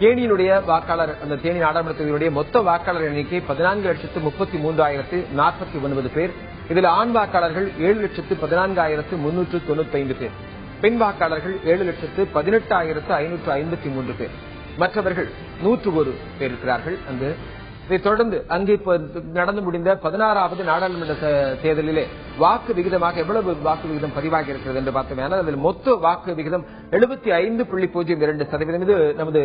[SPEAKER 1] தேனியினுடைய வாக்காளர், அந்த தேனி நாடாளுமன்ற தொகுதியுடைய மொத்த வாக்காளர் எண்ணிக்கை 14,33,049 பேர். இதில் ஆண் வாக்காளர்கள் 7,14,395 பேர், பெண் வாக்காளர்கள் 7,18,553 பேர், மற்றவர்கள் 101 பேர் இருக்கிறார்கள். அங்கு இதைத் தொடர்ந்து அங்கே நடந்து முடிந்த 16வது நாடாளுமன்ற தேர்தலிலே வாக்கு விகிதமாக எவ்வளவு வாக்கு விகிதம் பதிவாகி இருக்கிறது என்று பார்த்தோம். அதில் மொத்த வாக்கு விகிதம் 75.02%. இது நமது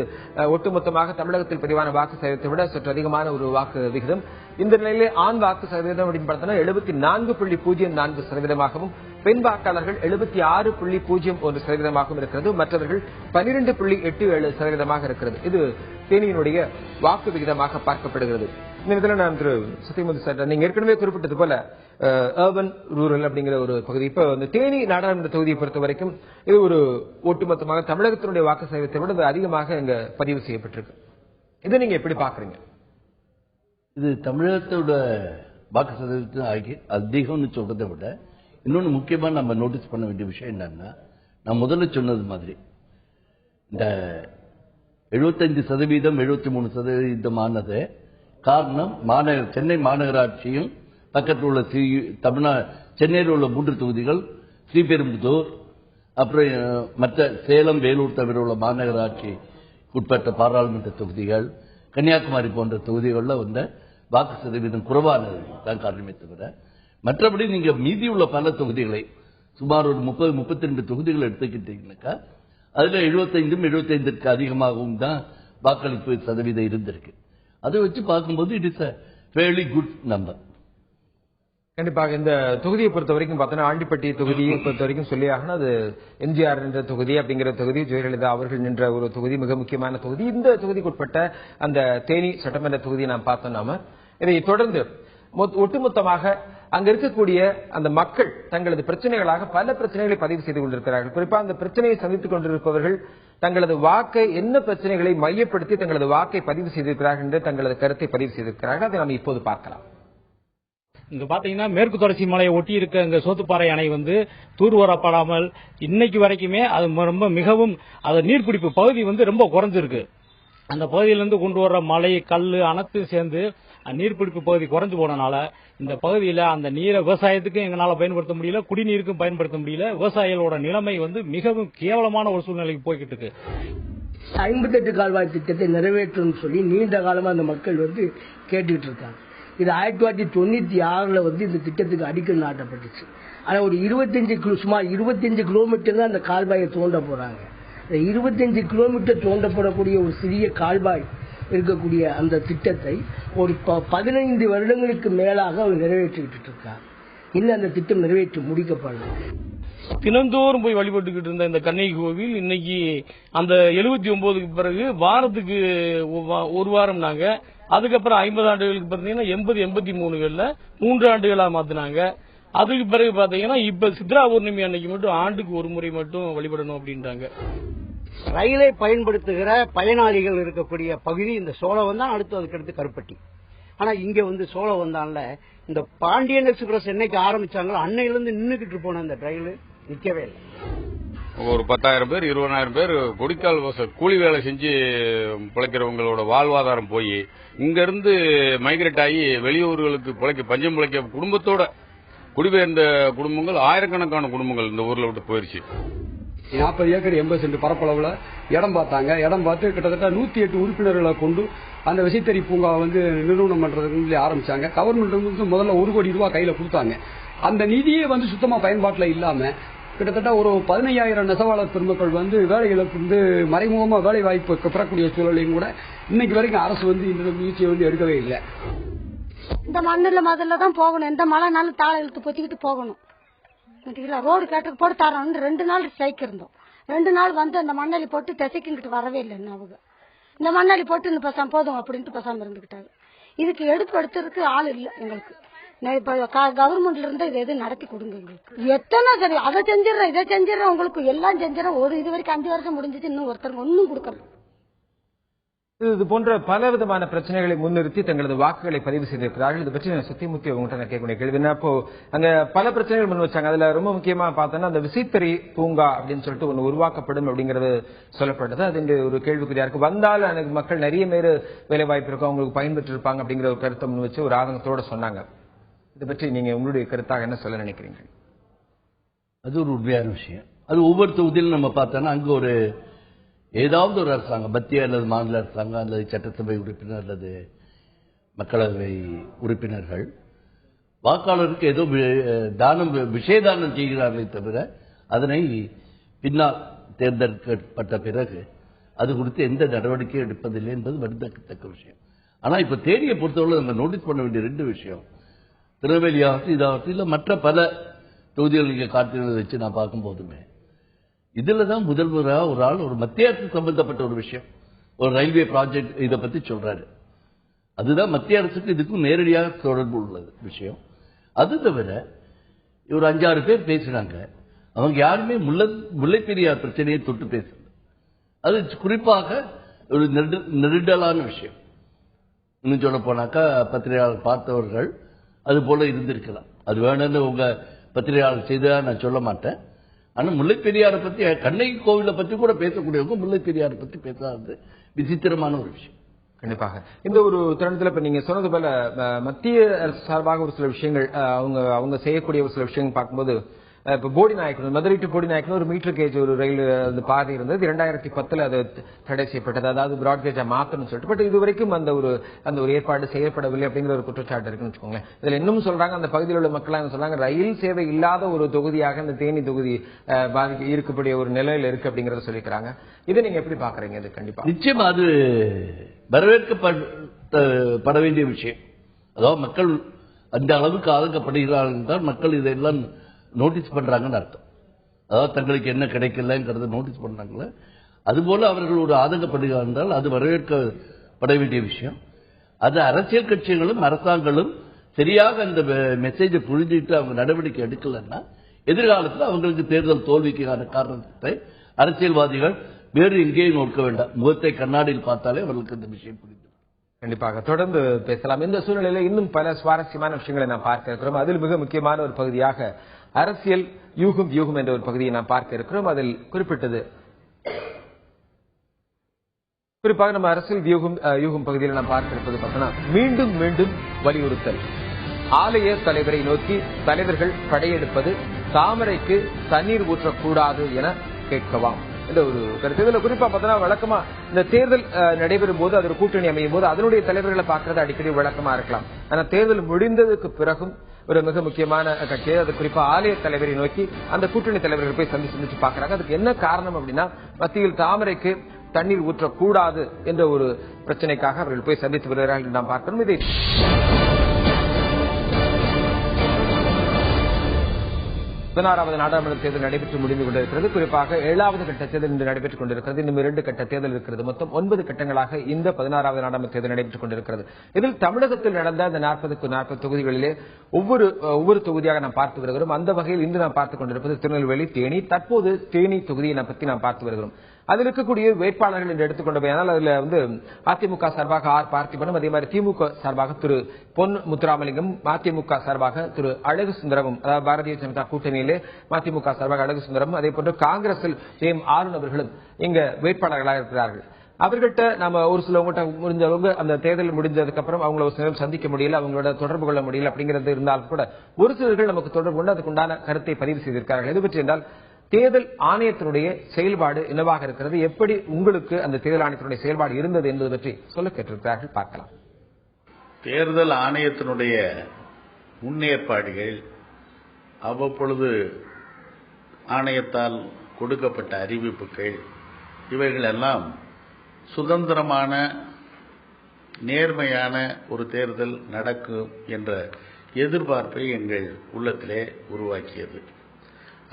[SPEAKER 1] ஒட்டுமொத்தமாக தமிழகத்தில் பதிவான வாக்கு சதவீதத்தை விட சற்று அதிகமான ஒரு வாக்கு விகிதம். இந்த நிலையிலே ஆண் வாக்கு சதவீதம் அப்படின்னு பார்த்தோம்னா 74.04%, பெண் வாக்காளர்கள் 76.01% இருக்கிறது, மற்றவர்கள் 12.87% இருக்கிறது. இது தேனியினுடைய வாக்கு விகிதமாக பார்க்கப்படுகிறது. இந்த இதில் நான் திரு சத்தியமூர்த்தி சார், நீங்க ஏற்கனவே குறிப்பிட்டது போல அர்பன் ரூரல் அப்படிங்கிற ஒரு பகுதி, இப்ப இந்த தேனி நாடாளுமன்ற தொகுதியை பொறுத்த வரைக்கும் இது ஒரு ஒட்டுமொத்தமாக தமிழகத்தினுடைய வாக்கு சதவீதத்தை விட அதிகமாக இங்க பதிவு செய்யப்பட்டிருக்கு. இதை நீங்க எப்படி பாக்குறீங்க?
[SPEAKER 3] இது தமிழகத்தோட வாக்கு சதவீதத்தை அதிகம்னு சொல்றதை விட இன்னொன்று முக்கியமா நம்ம நோட்டீஸ் பண்ண வேண்டிய விஷயம் என்னன்னா, நான் முதல்ல சொன்னது மாதிரி இந்த 75% 73% ஆனது காரணம் சென்னை மாநகராட்சியும் பக்கத்தில் உள்ள சென்னையில் உள்ள 3 தொகுதிகள், ஸ்ரீபெரும்புதூர், அப்புறம் மற்ற சேலம், வேலூர் தவிர உள்ள மாநகராட்சி உட்பட்ட பாராளுமன்ற தொகுதிகள், கன்னியாகுமரி போன்ற தொகுதிகளில் வந்த வாக்கு சதவீதம் குறைவானது தான் காரணமே தவிர, மற்றபடி நீங்க மீதி உள்ள பல தொகுதிகளை சுமார் ஒரு 30-32 தொகுதிகள் எடுத்துக்கிட்டீங்கன்னாக்கா அதுல 75 அதிகமாகவும் தான் வாக்களிப்பு சதவீதம் இருந்திருக்கு. அதை வச்சு பார்க்கும்போது it is a fairly good number.
[SPEAKER 1] கண்டிப்பாக இந்த தொகுதியை பொறுத்த வரைக்கும் பார்த்தோன்னா, ஆண்டிப்பட்டி தொகுதியை பொறுத்த வரைக்கும் சொல்லி ஆகணும், அது எம்ஜிஆர் என்ற தொகுதி அப்படிங்கிற தொகுதி, ஜெயலலிதா அவர்கள் நின்ற ஒரு தொகுதி, மிக முக்கியமான தொகுதி. இந்த தொகுதிக்குட்பட்ட அந்த தேனி சட்டமன்ற தொகுதியை நாம் பார்த்தோம். நாம இதை தொடர்ந்து ஒட்டுமொத்தமாக அங்க இருக்கக்கூடிய அந்த மக்கள் தங்களது பிரச்சனைகளாக பல பிரச்சனைகளை பதிவு செய்து கொண்டிருக்கிறார்கள். குறிப்பாக அந்த பிரச்சனையை சந்தித்துக் கொண்டிருப்பவர்கள் தங்களது வாக்கை என்ன பிரச்சனைகளை மையப்படுத்தி தங்களது வாக்கை பதிவு செய்திருக்கிறார்கள் என்று தங்களது கருத்தை பதிவு செய்திருக்கிறார்கள். அதை நாம் இப்போது பார்க்கலாம்.
[SPEAKER 9] இங்க பாத்தீங்கன்னா மேற்கு தொடர்ச்சி மலையை ஒட்டி இருக்க இங்க சோத்துப்பாறை அணை தூர்வாரப்படாமல் இன்னைக்கு வரைக்குமே அது ரொம்ப மிகவும் நீர்பிடிப்பு பகுதி ரொம்ப குறைஞ்சிருக்கு. அந்த பகுதியிலிருந்து கொண்டு வர்ற மலை, கல் அனைத்தும் சேர்ந்து நீர்பிடிப்பு பகுதி குறைஞ்சு போனனால இந்த பகுதியில அந்த நீரை விவசாயத்துக்கும் எங்களால பயன்படுத்த முடியல, குடிநீருக்கும் பயன்படுத்த முடியல. விவசாயிகளோட நிலைமை மிகவும் கேவலமான ஒரு சூழ்நிலைக்கு போய்கிட்டு இருக்கு.
[SPEAKER 10] 58 கால்வாய் திட்டத்தை நிறைவேற்றும் சொல்லி நீண்ட காலமா அந்த மக்கள் கேட்டுக்கிட்டு இருக்காங்க. இது 1996 இந்த திட்டத்துக்கு அடிக்கல் நாட்டப்பட்டுச்சு. ஆனா ஒரு சுமார் 25 கிலோமீட்டர் தான் அந்த கால்வாயை தோண்ட போறாங்க. 25 கிலோமீட்டர் தோண்டப்படக்கூடிய ஒரு சிறிய கால்வாய் இருக்கக்கூடிய அந்த திட்டத்தை ஒரு 15 வருடங்களுக்கு மேலாக அவர் நிறைவேற்றிட்டு இருக்காங்க. இன்னும் அந்த திட்டம் நிறைவேற்றி முடிக்கப்படல.
[SPEAKER 9] தினந்தோறும் போய் வழிபட்டுக்கிட்டு இருந்த இந்த கண்ணகி கோவில் இன்னைக்கு அந்த 79க்கு பிறகு வாரத்துக்கு ஒரு வாரம் நாங்க, அதுக்கப்புறம் 50 ஆண்டுகளுக்கு பார்த்தீங்கன்னா 80-83 3 ஆண்டுகளா மாத்தினாங்க. அதுக்கு பிறகு பாத்தீங்கன்னா இப்ப சித்ரா பௌர்ணமி அன்னைக்கு மட்டும் ஆண்டுக்கு ஒரு முறை மட்டும் வழிபடணும் அப்படின்றாங்க.
[SPEAKER 10] ரயிலை பயன்படுத்துகிற பயனாளிகள் இருக்கக்கூடிய பகுதி இந்த சோழவந்தான், அதுக்கடுத்து கருப்பட்டி. ஆனா இங்க சோழவந்தான்ல இந்த பாண்டியன் எக்ஸ்பிரஸ் என்னைக்கு ஆரம்பிச்சாங்களோ அன்னையிலிருந்து நின்னுக்கிட்டு போன இந்த ரயில் நிக்கவே இல்லை.
[SPEAKER 11] ஒரு 10,000 பேர் 20,000 பேர் குடிக்கால் கூலி வேலை செஞ்சு பிழைக்கிறவங்களோட வாழ்வாதாரம் போய் இங்க இருந்து மைக்ரேட் ஆகி வெளியூர்களுக்கு பஞ்சம் பிழைக்க குடும்பத்தோட குடிபெயர்ந்த குடும்பங்கள், ஆயிரக்கணக்கான குடும்பங்கள் இந்த ஊர்ல விட்டு போயிருச்சு.
[SPEAKER 4] 40 ஏக்கர் 80 சென்ட் பரப்பளவுல இடம் பார்த்தாங்க. இடம் பார்த்து கிட்டத்தட்ட 108 உறுப்பினர்களை கொண்டு அந்த விசைத்தறி பூங்கா நிறுவனம் பண்றதுக்கு ஆரம்பிச்சாங்க. கவர்மெண்ட் முதல்ல 1 கோடி ரூபாய் கையில கொடுத்தாங்க. அந்த நிதியே சுத்தமா பயன்பாட்டுல இல்லாம கிட்டத்தட்ட ஒரு 15,000 நெசவாளர் பெருமக்கள் வேலைகளுக்கு மறைமுகமா வேலை வாய்ப்பு பெறக்கூடிய சூழலையும் கூட இன்னைக்கு வரைக்கும் அரசு இந்த முயற்சியை எடுக்கவே இல்லை.
[SPEAKER 12] இந்த மண்ணுல முதல்ல தான் போகணும், எந்த மழைனாலும் தாளை இழுத்து பொத்திக்கிட்டு போகணும். ரோடு கேட்டு போட்டு தரோம். 2 நாள் ஸ்ட்ரைக் இருந்தோம். 2 நாள் அந்த மண்ணாளி போட்டு திசைக்கிட்டு வரவே இல்லை. அவங்க இந்த மண்ணாளி போட்டு இந்த பசங்க போதும் அப்படின்ட்டு பசாம இருந்துகிட்டாங்க. இதுக்கு எடுக்கிறதுக்கு ஆள் இல்லை எங்களுக்கு. கவர்மெண்ட்ல இருந்து இது எது நடத்தி கொடுங்க எங்களுக்கு. எத்தனை சரி அதை செஞ்சிடறேன், இதை செஞ்சிடறேன், உங்களுக்கு எல்லாம் செஞ்சிடறேன். ஒரு இது வரைக்கும் 5 வருஷம் முடிஞ்சிச்சு, இன்னும் ஒருத்தருக்கு ஒன்னும் கொடுக்கல.
[SPEAKER 1] இது போன்ற பல விதமான பிரச்சனைகளை முன்னிறுத்தி தங்களது வாக்குகளை பதிவு செய்திருக்கிறார்கள். இது பற்றி சுத்திமுத்தி உங்கள்கிட்ட கேட்கக்கூடிய கேள்வி என்ன, அப்போ அங்க பல பிரச்சனைகள் முன் வச்சாங்க. அதுல ரொம்ப முக்கியமா பார்த்தோன்னா அந்த விசித்திரி பூங்கா அப்படின்னு சொல்லிட்டு ஒன்று உருவாக்கப்படும் அப்படிங்கிறது சொல்லப்பட்டது. அது இங்க ஒரு கேள்விக்குறியா இருக்கு. வந்தால் எனக்கு மக்கள் நிறைய பேர் வேலை வாய்ப்பு இருக்கும், அவங்களுக்கு பயன்பெற்று இருப்பாங்க அப்படிங்கிற ஒரு கருத்தை முன் வச்சு ஒரு ஆதங்கத்தோட சொன்னாங்க. இதை பற்றி நீங்க உங்களுடைய கருத்தாக என்ன சொல்ல நினைக்கிறீங்க?
[SPEAKER 3] அது ஒரு உண்மையான விஷயம். அது ஒவ்வொரு தொகுதியிலும் நம்ம பார்த்தோன்னா அங்க ஒரு ஏதாவது ஒரு அரசாங்கம், மத்திய அல்லது மாநில அரசாங்கம் அல்லது சட்டசபை உறுப்பினர் அல்லது மக்களவை உறுப்பினர்கள் வாக்காளருக்கு ஏதோ விஷயதானம் செய்கிறார்களே தவிர அதனை பின்னால் தேர்ந்தெடுக்கப்பட்ட பிறகு அது குறித்து எந்த நடவடிக்கையும் எடுப்பதில்லை என்பது வருந்தத்தக்க விஷயம். ஆனா இப்ப தேனியை பொறுத்தவரை நம்ம நோட்டீஸ் பண்ண வேண்டிய 2 விஷயம், திருநெல்வேலி ஆகட்டும் இதாகட்டும் இல்ல மற்ற பல தொகுதிகள் நீங்க காட்டினதை வச்சு நான் பார்க்கும் போதுமே இதுலதான் முதல் முறையாக ஒரு ஆள் ஒரு மத்திய அரசு சம்பந்தப்பட்ட ஒரு விஷயம், ஒரு ரயில்வே ப்ராஜெக்ட் இதை பத்தி சொல்றாரு. அதுதான் மத்திய அரசுக்கு இதுக்கும் நேரடியாக தொடர்பு உள்ளது விஷயம். அது தவிர ஒரு 5-6 பேர் பேசுறாங்க, அவங்க யாருமே முல்லைப்பெரியார் பிரச்சனையை தொட்டு பேசல. அது குறிப்பாக ஒரு நெருடலான விஷயம். இன்னும் சொல்ல போனாக்கா பத்திரிகையாளர் பார்த்தவர்கள் அது போல இருந்திருக்கலாம். அது வேணும்னு உங்க பத்திரிகையாளர் செய்ததா நான் சொல்ல மாட்டேன். ஆனா முல்லைப்பெரியாரை பத்தி, கண்ணகி கோவிலை பத்தி கூட பேசக்கூடியவங்க முல்லைப்பெரியாரை பத்தி பேசாதது விசித்திரமான ஒரு விஷயம்.
[SPEAKER 1] கண்டிப்பாக இந்த ஒரு தருணத்தில் இப்ப நீங்க சொன்னது போல மத்திய அரசு சார்பாக ஒரு சில விஷயங்கள் அவங்க செய்யக்கூடிய ஒரு சில விஷயங்கள் பார்க்கும்போது இப்ப போடி நாயக்கனூர், மதுரை டு போடி நாயக்கனூர் ஒரு மீட்டர் கேஜ் ஒரு ரயில் பாதை இருந்தது. 2010 அது தடை செய்யப்பட்டது, அதாவது பிராட் கேஜா மாத்தணும்னு சொல்லிட்டு. பட் இதுவரைக்கும் அந்த ஒரு ஏற்பாடு செய்யப்படவில்லை அப்படிங்கிற ஒரு குற்றச்சாட்டு இருக்குன்னு வச்சுக்கோங்களேன். இதுல இன்னும் சொல்றாங்க, அந்த பகுதியில் உள்ள மக்கள் சொல்றாங்க, ரயில் சேவை இல்லாத ஒரு தொகுதியாக இந்த தேனி தொகுதி இருக்கக்கூடிய ஒரு நிலையில் இருக்கு அப்படிங்கறத சொல்லிக்கிறாங்க. இதை நீங்க எப்படி பாக்குறீங்க? இது கண்டிப்பா
[SPEAKER 3] நிச்சயமா அது வரவேற்கப்பட வேண்டிய விஷயம். அதாவது மக்கள் அந்த அளவுக்கு ஆதங்கப்படுகிறார்கள் என்றால் மக்கள் இதெல்லாம் நோட்டீஸ் பண்றாங்கன்னு அர்த்தம். அதாவது தங்களுக்கு என்ன கிடைக்கலங்கிறத நோட்டீஸ் பண்றாங்களே, அதுபோல அவர்கள் ஒரு ஆதங்கப்படுகிறார்கள் என்றால் அது வரவேற்கப்பட வேண்டிய விஷயம். அது அரசியல் கட்சிகளும் அரசாங்கங்களும் சரியாக அந்த மெசேஜை புரிஞ்சுட்டு அவங்க நடவடிக்கை எடுக்கலன்னா எதிர்காலத்தில் அவங்களுக்கு தேர்தல் தோல்விக்கான காரணத்தை அரசியல்வாதிகள் வேறு எங்கேயும் நோக்க வேண்டாம், முகத்தை கண்ணாடியில் பார்த்தாலே அவர்களுக்கு இந்த விஷயம் புரிந்து.
[SPEAKER 1] கண்டிப்பாக தொடர்ந்து பேசலாம். இந்த சூழ்நிலையில் இன்னும் பல சுவாரஸ்யமான விஷயங்களை நாம் பார்க்க இருக்கிறோம். அதில் மிக முக்கியமான ஒரு பகுதியாக அரசியல் யூகம் என்ற ஒரு பகுதியை நாம் பார்க்க இருக்கிறோம். அதில் குறிப்பிட்டது குறிப்பாக நம்ம அரசியல் யூகம் பகுதியில் நாம் பார்க்க இருப்பது பார்த்தோம்னா மீண்டும் வலியுறுத்தல். ஆலய தலைவரை நோக்கி தலைவர்கள் படையெடுப்பது, தாமரைக்கு தண்ணீர் ஊற்றக்கூடாது என கேட்கவாம் என்ற ஒரு கருத்து. இதுல குறிப்பா பார்த்தோம்னா வழக்கமா இந்த தேர்தல் நடைபெறும் போது அது ஒரு கூட்டணி அமையும் போது அதனுடைய தலைவர்களை பார்க்கறது அடிக்கடி வழக்கமா இருக்கலாம். ஆனா தேர்தல் முடிந்ததுக்கு பிறகும் ஒரு மிக முக்கியமான கட்சி, அது குறிப்பா ஆலய தலைவரை நோக்கி அந்த கூட்டணி தலைவர்கள் போய் சந்திச்சு பாக்குறாங்க. அதுக்கு என்ன காரணம் அப்படின்னா, மத்தியில் தாமரைக்கு தண்ணீர் ஊற்றக்கூடாது என்ற ஒரு பிரச்சனைக்காக அவர்கள் போய் சந்தித்து வருகிறார்கள் என்று நாம் பார்க்கிறோம். இதை 16வது நாடாளுமன்ற தேர்தல் நடைபெற்று முடிந்து கொண்டிருக்கிறது. குறிப்பாக 7வது கட்ட தேர்தல் இன்று நடைபெற்றுக் கொண்டிருக்கிறது. இன்னும் 2 கட்ட தேர்தல் இருக்கிறது. மொத்தம் 9 கட்டங்களாக இந்த 16வது நாடாளுமன்ற தேர்தல் நடைபெற்றுக் கொண்டிருக்கிறது. இதில் தமிழகத்தில் நடந்த அந்த 40 தொகுதிகளிலே ஒவ்வொரு தொகுதியாக நாம் பார்த்து வருகிறோம். அந்த வகையில் இன்று நாம் பார்த்துக் கொண்டிருப்பது திருநெல்வேலி, தேனி. தற்போது தேனி தொகுதியை பற்றி நாம் பார்த்து வருகிறோம். அதில் இருக்கக்கூடிய வேட்பாளர்கள் என்று எடுத்துக்கொண்டவையானால் அதுல அதிமுக சார்பாக ஆர் பார்த்திபனும், அதே மாதிரி திமுக சார்பாக திரு பொன் முத்துராமலிங்கம், மதிமுக சார்பாக திரு அழகு சுந்தரமும், அதாவது பாரதிய ஜனதா கூட்டணியிலே மதிமுக சார்பாக அழகு சுந்தரமும், அதே போன்று காங்கிரஸில் ஆருண் அவர்களும் இங்க வேட்பாளர்களாக இருக்கிறார்கள். அவர்கிட்ட நம்ம ஒரு சிலவங்கிட்ட முடிஞ்சவங்க அந்த தேர்தல் முடிஞ்சதுக்கு அப்புறம் அவங்கள ஒரு சிலர் சந்திக்க முடியல, அவங்களோட தொடர்பு கொள்ள முடியல அப்படிங்கிறது இருந்தாலும் கூட ஒரு சிலர்கள் நமக்கு தொடர்பு கொண்டு அதுக்குண்டான கருத்தை பதிவு செய்திருக்கிறார்கள். எது பற்றி என்றால், தேர்தல் ஆணையத்தினுடைய செயல்பாடு என்னவாக இருக்கிறது, எப்படி உங்களுக்கு அந்த தேர்தல் ஆணையத்தினுடைய செயல்பாடு இருந்தது என்பது பற்றி சொல்ல கேட்டிருக்கிறார்கள். பார்க்கலாம்.
[SPEAKER 13] தேர்தல் ஆணையத்தினுடைய முன்னேற்பாடுகள், அவ்வப்பொழுது ஆணையத்தால் கொடுக்கப்பட்ட அறிவிப்புகள், இவைகள் எல்லாம் சுதந்திரமான நேர்மையான ஒரு தேர்தல் நடக்கும் என்ற எதிர்பார்ப்பை எங்கள் உள்ளத்திலே உருவாக்கியது.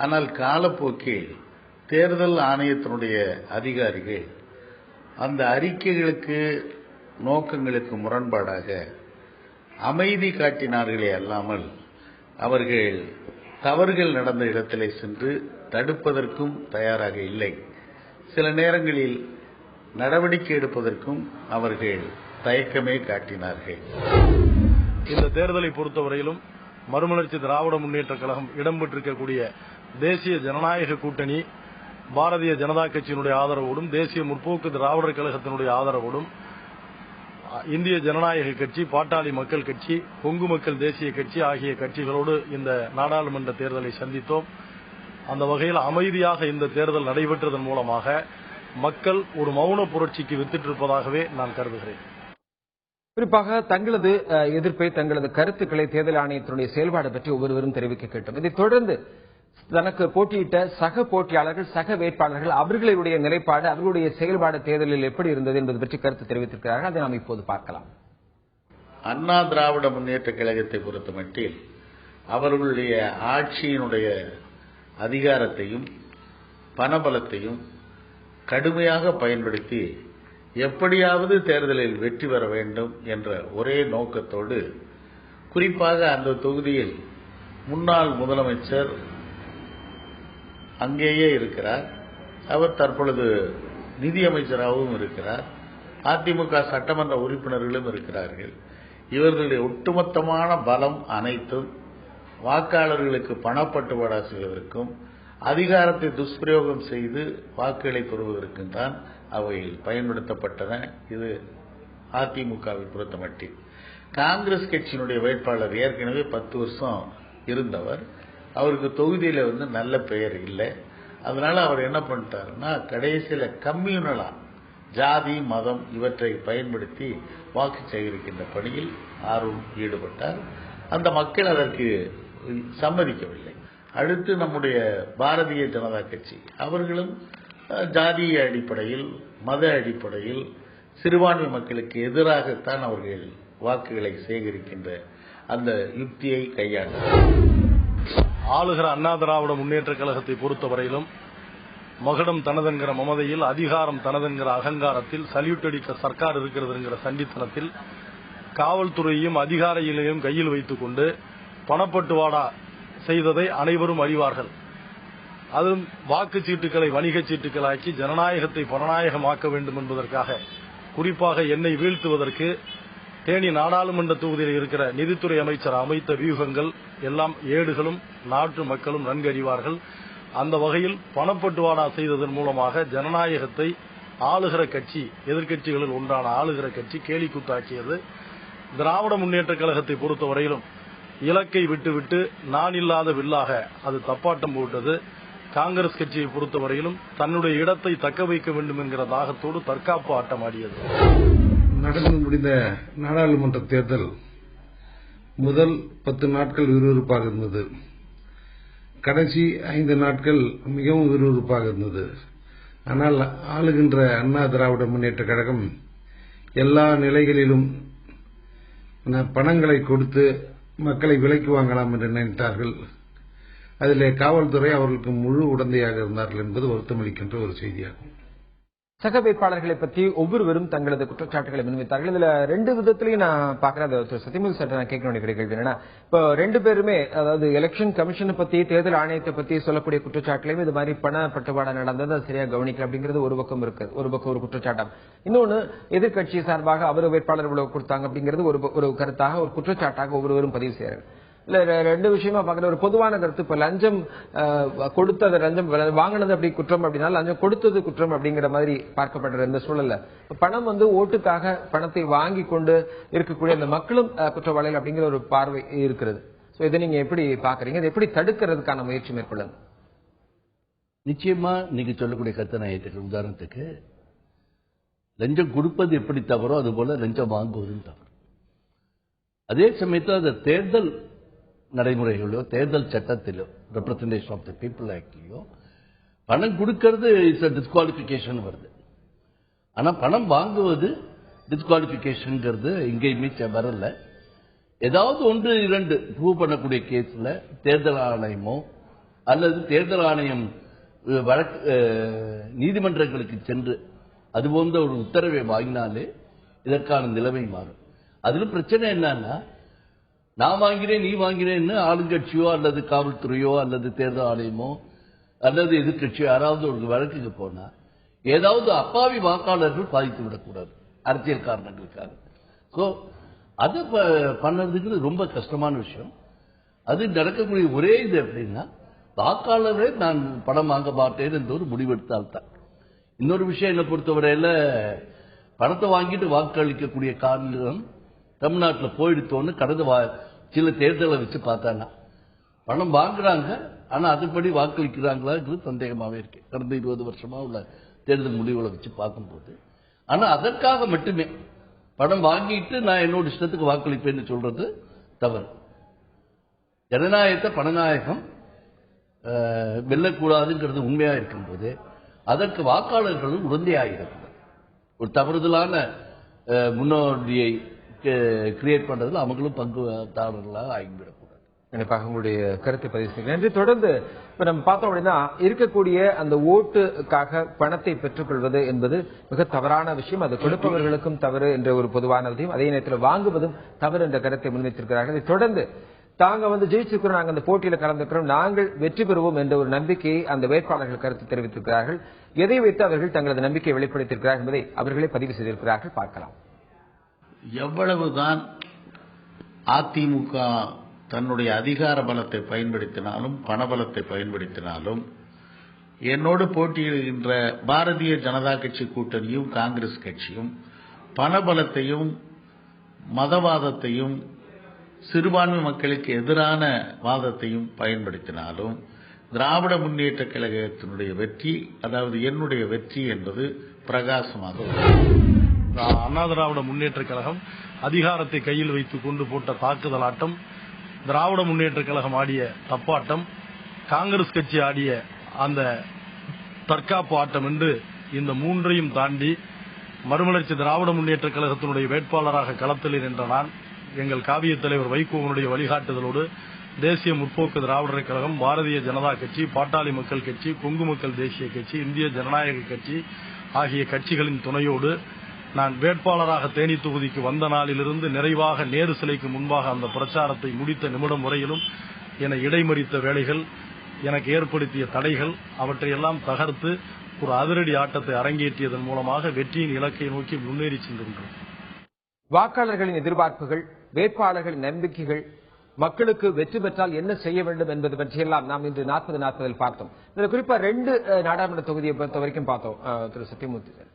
[SPEAKER 13] ஆனால் காலப்போக்கில் தேர்தல் ஆணையத்தினுடைய அதிகாரிகள் அந்த அறிக்கைகளுக்கு நோக்கங்களுக்கு முரண்பாடாக அமைதி காட்டினார்களே அல்லாமல் அவர்கள் தவறுகள் நடந்த இடத்திலே சென்று தடுப்பதற்கும் தயாராக இல்லை. சில நேரங்களில் நடவடிக்கை எடுப்பதற்கும் அவர்கள் தயக்கமே காட்டினார்கள்.
[SPEAKER 14] இந்த தேர்தலை பொறுத்தவரையிலும் மறுமலர்ச்சி திராவிட முன்னேற்ற கழகம் இடம்பெற்றிருக்கக்கூடிய தேசிய ஜனநாயக கூட்டணி பாரதிய ஜனதா கட்சியினுடைய ஆதரவோடும் தேசிய முற்போக்கு திராவிடர் கழகத்தினுடைய ஆதரவோடும் இந்திய ஜனநாயக கட்சி, பாட்டாளி மக்கள் கட்சி, கொங்கு மக்கள் தேசிய கட்சி ஆகிய கட்சிகளோடு இந்த நாடாளுமன்ற தேர்தலை சந்தித்தோம். அந்த வகையில் அமைதியாக இந்த தேர்தல் நடைபெற்றதன் மூலமாக மக்கள் ஒரு மௌன புரட்சிக்கு வித்திட்டிருப்பதாகவே நான் கருதுகிறேன்.
[SPEAKER 1] குறிப்பாக தங்களது எதிர்ப்பை, தங்களது கருத்துக்களை தேர்தல் ஆணையத்தினுடைய செயல்பாடு பற்றி ஒவ்வொருவரும் தெரிவிக்க கேட்டோம். இதைத் தொடர்ந்து தனக்கு போட்டியிட்ட சக போட்டியாளர்கள், சக வேட்பாளர்கள், அவர்களுடைய நிலைப்பாடு, அவர்களுடைய செயல்பாடு தேர்தலில் எப்படி இருந்தது என்பது பற்றி கருத்து தெரிவித்திருக்கிறார்கள். அதை நாம் இப்போது பார்க்கலாம்.
[SPEAKER 13] அண்ணா திராவிட முன்னேற்ற கழகத்தை பொறுத்தமட்டில் அவர்களுடைய ஆட்சியினுடைய அதிகாரத்தையும் பணபலத்தையும் கடுமையாக பயன்படுத்தி எப்படியாவது தேர்தலில் வெற்றி பெற வேண்டும் என்ற ஒரே நோக்கத்தோடு, குறிப்பாக அந்த தொகுதியில் முன்னாள் முதலமைச்சர் அங்கேயே இருக்கிறார். அவர் தற்பொழுது நிதியமைச்சராகவும் இருக்கிறார். அதிமுக சட்டமன்ற உறுப்பினர்களும் இருக்கிறார்கள். இவர்களுடைய ஒட்டுமொத்தமான பலம் அனைத்தும் வாக்காளர்களுக்கு பணப்பட்டுவாடா செய்வதற்கும் அதிகாரத்தை துஷ்பிரயோகம் செய்து வாக்குகளை பெறுவதற்கும் தான் அவையில் பயன்படுத்தப்பட்டன. இது அதிமுகவை பொறுத்தமட்டில். காங்கிரஸ் கட்சியினுடைய வேட்பாளர் ஏற்கனவே 10 வருஷம் இருந்தவர். அவருக்கு தொகுதியில நல்ல பெயர் இல்லை. அதனால அவர் என்ன பண்ணிட்டாருன்னா, கடைசியில கம்யூனலா ஜாதி, மதம் இவற்றை பயன்படுத்தி வாக்கு சேகரிக்கின்ற பணியில் ஆர்வம் ஈடுபட்டார். அந்த மக்கள் அதற்கு சம்மதிக்கவில்லை. அடுத்து நம்முடைய பாரதிய ஜனதா கட்சி, அவர்களும் ஜாதிய அடிப்படையில், மத அடிப்படையில் சிறுபான்மை மக்களுக்கு எதிராகத்தான் அவர்கள் வாக்குகளை சேகரிக்கின்ற அந்த யுக்தியை கையாண்டார்.
[SPEAKER 14] ஆளுகிற அண்ணா திராவிட முன்னேற்ற கழகத்தை பொறுத்தவரையிலும் மகுடம் தனதென்கிற மமதையில், அதிகாரம் தனதென்கிற அகங்காரத்தில், சல்யூட் அடிக்க சர்க்கார் இருக்கிறதுங்கிற சண்டித்தனத்தில் காவல்துறையையும் அதிகாரிகளையும் கையில் வைத்துக் கொண்டு பணப்பட்டுவாடா செய்ததை அனைவரும் அறிவார்கள். அதுவும் வாக்குச்சீட்டுகளை வணிகச் சீட்டுகளாக்கி ஜனநாயகத்தை பணநாயகமாக்க வேண்டும் என்பதற்காக, குறிப்பாக என்னை வீழ்த்துவதற்கு தேனி நாடாளுமன்ற தொகுதியில் இருக்கிற நிதித்துறை அமைச்சர் அமைத்த வியூகங்கள் எல்லாம் ஏடுகளும் நாட்டு மக்களும் நன்கு அறிவார்கள். அந்த வகையில் பணப்பட்டுவாடா செய்ததன் மூலமாக ஜனநாயகத்தை ஆளுகிற கட்சி, எதிர்க்கட்சிகளில் ஒன்றான ஆளுகிற கட்சி கேலிக்கூத்தாக்கியது. திராவிட முன்னேற்ற கழகத்தை பொறுத்தவரையிலும் இலக்கை விட்டுவிட்டு நான் இல்லாத வில்லாக அது தப்பாட்டம் போட்டது. காங்கிரஸ் கட்சியை பொறுத்தவரையிலும் தன்னுடைய இடத்தை தக்க வைக்க வேண்டும் என்கிற தாகத்தோடு தற்காப்பு ஆட்டம் ஆடியது.
[SPEAKER 15] நடந்து முடிந்த நாடாளுமன்ற தேர்தல் முதல் 10 நாட்கள் விறுவிறுப்பாக இருந்தது. கடைசி 5 நாட்கள் மிகவும் விறுவிறுப்பாக இருந்தது. ஆனால் ஆளுகின்ற அண்ணா திராவிட முன்னேற்ற கழகம் எல்லா நிலைகளிலும் பணங்களை கொடுத்து மக்களை விலைக்கு வாங்கலாம் என்று நினைத்தார்கள். அதிலே காவல்துறை அவர்களுக்கு முழு உடந்தையாக இருந்தார்கள் என்பது வருத்தமளிக்கின்ற ஒரு செய்தியாகும்.
[SPEAKER 1] சக வேட்பாளர்களை பற்றி ஒவ்வொருவரும் தங்களது குற்றச்சாட்டுகளை முன்வைத்தார்கள். இதுல 2 விதத்திலையும் நான் பாக்குறேன். சத்தியமூர்த்தி சார், நான் கேட்க வேண்டிய கேள்வி என்னன்னா, இப்போ 2 பேருமே, அதாவது எலெக்ஷன் கமிஷனை பத்தி, தேர்தல் ஆணையத்தை பத்தி சொல்லக்கூடிய குற்றச்சாட்டுலையும் இது மாதிரி பண பட்டுவாடா நடந்தது, அது சரியா கவனிக்கல அப்படிங்கிறது ஒரு பக்கம் இருக்கு. ஒரு பக்கம் ஒரு குற்றச்சாட்டம். இன்னொன்னு, எதிர்கட்சி சார்பாக அவர் வேட்பாளர் இவ்வளவு கொடுத்தாங்க அப்படிங்கிறது ஒரு கருத்தாக, ஒரு குற்றச்சாட்டாக ஒவ்வொருவரும் பதிவு செய்யறாங்க. இல்ல 2 விஷயமா பாக்குற ஒரு பொதுவான கருத்து, இப்ப லஞ்சம் கொடுத்தது, லஞ்சம் வாங்கினது அப்படி குற்றம் அப்படின்னா லஞ்சம் கொடுத்தது குற்றம் அப்படிங்கிற மாதிரி பார்க்கப்படுற இந்த சூழல்ல பணம் ஓட்டுக்காக பணத்தை வாங்கி கொண்டு இருக்கக்கூடிய அந்த மக்களும் குற்றவாளிகள் அப்படிங்கிற ஒரு பார்வை இருக்கிறது. இதை நீங்க எப்படி பாக்குறீங்க? இதை எப்படி தடுக்கிறதுக்கான முயற்சி மேற்கொள்ளுங்க?
[SPEAKER 3] நிச்சயமா நீங்க சொல்லக்கூடிய கருத்தை நான் ஏற்றுக்கிறேன். உதாரணத்துக்கு, லஞ்சம் கொடுப்பது எப்படி தவறோ அது போல லஞ்சம் வாங்குவதும் தவறு. அதே சமயத்தில் அந்த தேர்தல் நடைமுறைகளோ, தேர்தல் சட்டத்திலோ, ரெப்ரசன்டேஷன் ஆஃப் தி பீப்புள் ஆக்ட்லயோ பணம் கொடுக்கிறது இஸ் அ டிஸ்குவாலிபிகேஷன் வருது. ஆனா பணம் வாங்குவது டிஸ்குவாலிபிகேஷன்ங்கிறது எங்கேயுமே வரல. ஏதாவது 1-2 ப்ரூவ் பண்ணக்கூடிய கேஸ்ல தேர்தல் ஆணையமோ அல்லது தேர்தல் ஆணையம் நீதிமன்றங்களுக்கு சென்று அது போன்ற ஒரு உத்தரவை வாங்கினாலே இதற்கான நிலைமை மாறும். அதுல பிரச்சனை என்னன்னா, நான் வாங்கிறேன் நீ வாங்கிறேன்னு ஆளுங்கட்சியோ அல்லது காவல்துறையோ அல்லது தேர்தல் ஆணையமோ அல்லது எதிர்கட்சியோ யாராவது ஒரு வழக்குக்கு போனா ஏதாவது அப்பாவி வாக்காளர்கள் பாதித்து விடக்கூடாது அரசியல் காரணங்களுக்காக. ஸோ அது பண்ணதுக்கு ரொம்ப கஷ்டமான விஷயம். அது நடக்கக்கூடிய ஒரே இது எப்படின்னா, வாக்காளரே நான் பணம் வாங்க மாட்டேன் என்ற ஒரு முடிவெடுத்தால்தான். இன்னொரு விஷயம் என்னை பொறுத்தவரையில பணத்தை வாங்கிட்டு வாக்களிக்கக்கூடிய காரணம் தமிழ்நாட்டில் போயிடுத்தோன்னு கடந்த சில தேர்தலை வச்சு பார்த்தானா பணம் வாங்குறாங்க, ஆனா அதுபடி வாக்களிக்கிறாங்களாங்கிறது சந்தேகமாவே இருக்கு. கடந்த 20 வருஷமா உள்ள தேர்தல் முடிவுகளை வச்சு பார்க்கும்போது. ஆனா அதற்காக மட்டுமே பணம் வாங்கிட்டு நான் என்னோட இஷ்டத்துக்கு வாக்களிப்பேன்னு சொல்றது தவறு. ஜனநாயகத்தை பணநாயகம் வெல்லக்கூடாதுங்கிறது உண்மையா இருக்கும்போது அதற்கு வாக்காளர்களும் உடந்தையாகிறது. ஒரு தவறுதலான முன்னோடியை கிரியேட் பண்றதுல அவங்களும் பங்குதாரர்களாக ஆகிவிடக்கூடாது.
[SPEAKER 1] கண்டிப்பாக உங்களுடைய கருத்தை பதிவு செய்கிறேன். நன்றி. தொடர்ந்து இப்ப நம்ம பார்த்தோம் அப்படின்னா இருக்கக்கூடிய அந்த ஓட்டுக்காக பணத்தை பெற்றுக்கொள்வது என்பது மிக தவறான விஷயம். அது கொடுப்பவர்களுக்கும் தவறு என்ற ஒரு பொதுவானதையும், அதே நேரத்தில் வாங்குவதும் தவறு என்ற கருத்தை முன்வைத்திருக்கிறார்கள். இதை தொடர்ந்து தாங்க ஜெயிச்சிருக்கிறோம், நாங்கள் அந்த போட்டியில கலந்துக்கிறோம், நாங்கள் வெற்றி பெறுவோம் என்ற ஒரு நம்பிக்கையை அந்த வேட்பாளர்கள் கருத்து தெரிவித்திருக்கிறார்கள். எதை வைத்து அவர்கள் தங்களது நம்பிக்கையை வெளிப்படுத்தியிருக்கிறார்கள் என்பதை அவர்களே பதிவு செய்திருக்கிறார்கள். பார்க்கலாம்.
[SPEAKER 13] எவ்வளவுதான் அதிமுக தன்னுடைய அதிகார பலத்தை பயன்படுத்தினாலும் பணபலத்தை பயன்படுத்தினாலும் என்னோடு போட்டியிடுகின்ற பாரதிய ஜனதா கட்சி கூட்டணியும் காங்கிரஸ் கட்சியும் பணபலத்தையும் மதவாதத்தையும் சிறுபான்மை மக்களுக்கு எதிரான வாதத்தையும் பயன்படுத்தினாலும் திராவிட முன்னேற்ற கழகத்தினுடைய வெற்றி, அதாவது என்னுடைய வெற்றி என்பது பிரகாசமாக
[SPEAKER 14] அண்ணா திராவிட முன்னேற்ற கழகம் அதிகாரத்தை கையில் வைத்துக் கொண்டு போட்ட தாக்குதல் ஆட்டம், திராவிட முன்னேற்ற கழகம் ஆடிய தப்பாட்டம், காங்கிரஸ் கட்சி ஆடிய அந்த தற்காப்பு ஆட்டம் என்று இந்த மூன்றையும் தாண்டி மறுமலர்ச்சி திராவிட முன்னேற்ற கழகத்தினுடைய வேட்பாளராக களத்தில் நின்ற நான் எங்கள் காவிய தலைவர் வைகோவனுடைய வழிகாட்டுதலோடு தேசிய முற்போக்கு திராவிடர் கழகம், பாரதிய ஜனதா கட்சி, பாட்டாளி மக்கள் கட்சி, கொங்கு மக்கள் தேசிய கட்சி, இந்திய ஜனநாயக கட்சி ஆகிய கட்சிகளின் துணையோடு நான் வேட்பாளராக தேனி தொகுதிக்கு வந்த நாளிலிருந்து நிறைவாக நேரு சிலைக்கு முன்பாக அந்த பிரச்சாரத்தை முடித்த நிமிடம் வரையிலும் என இடைமறித்த வேளைகள், எனக்கு ஏற்படுத்திய தடைகள், அவற்றையெல்லாம் தகர்த்து ஒரு அதிரடி ஆட்டத்தை அரங்கேற்றியதன் மூலமாக வெற்றியின் இலக்கை நோக்கி முன்னேறி சென்றிருக்கிறோம்.
[SPEAKER 1] வாக்காளர்களின் எதிர்பார்ப்புகள், வேட்பாளர்களின் நம்பிக்கைகள், மக்களுக்கு வெற்றி பெற்றால் என்ன செய்ய வேண்டும் என்பது பற்றியெல்லாம் நாம் இன்று 40-40 பார்த்தோம். இதில் குறிப்பா 2 நாடாளுமன்ற தொகுதியை பொறுத்த வரைக்கும் பார்த்தோம். திரு சத்தியமூர்த்தி சார்,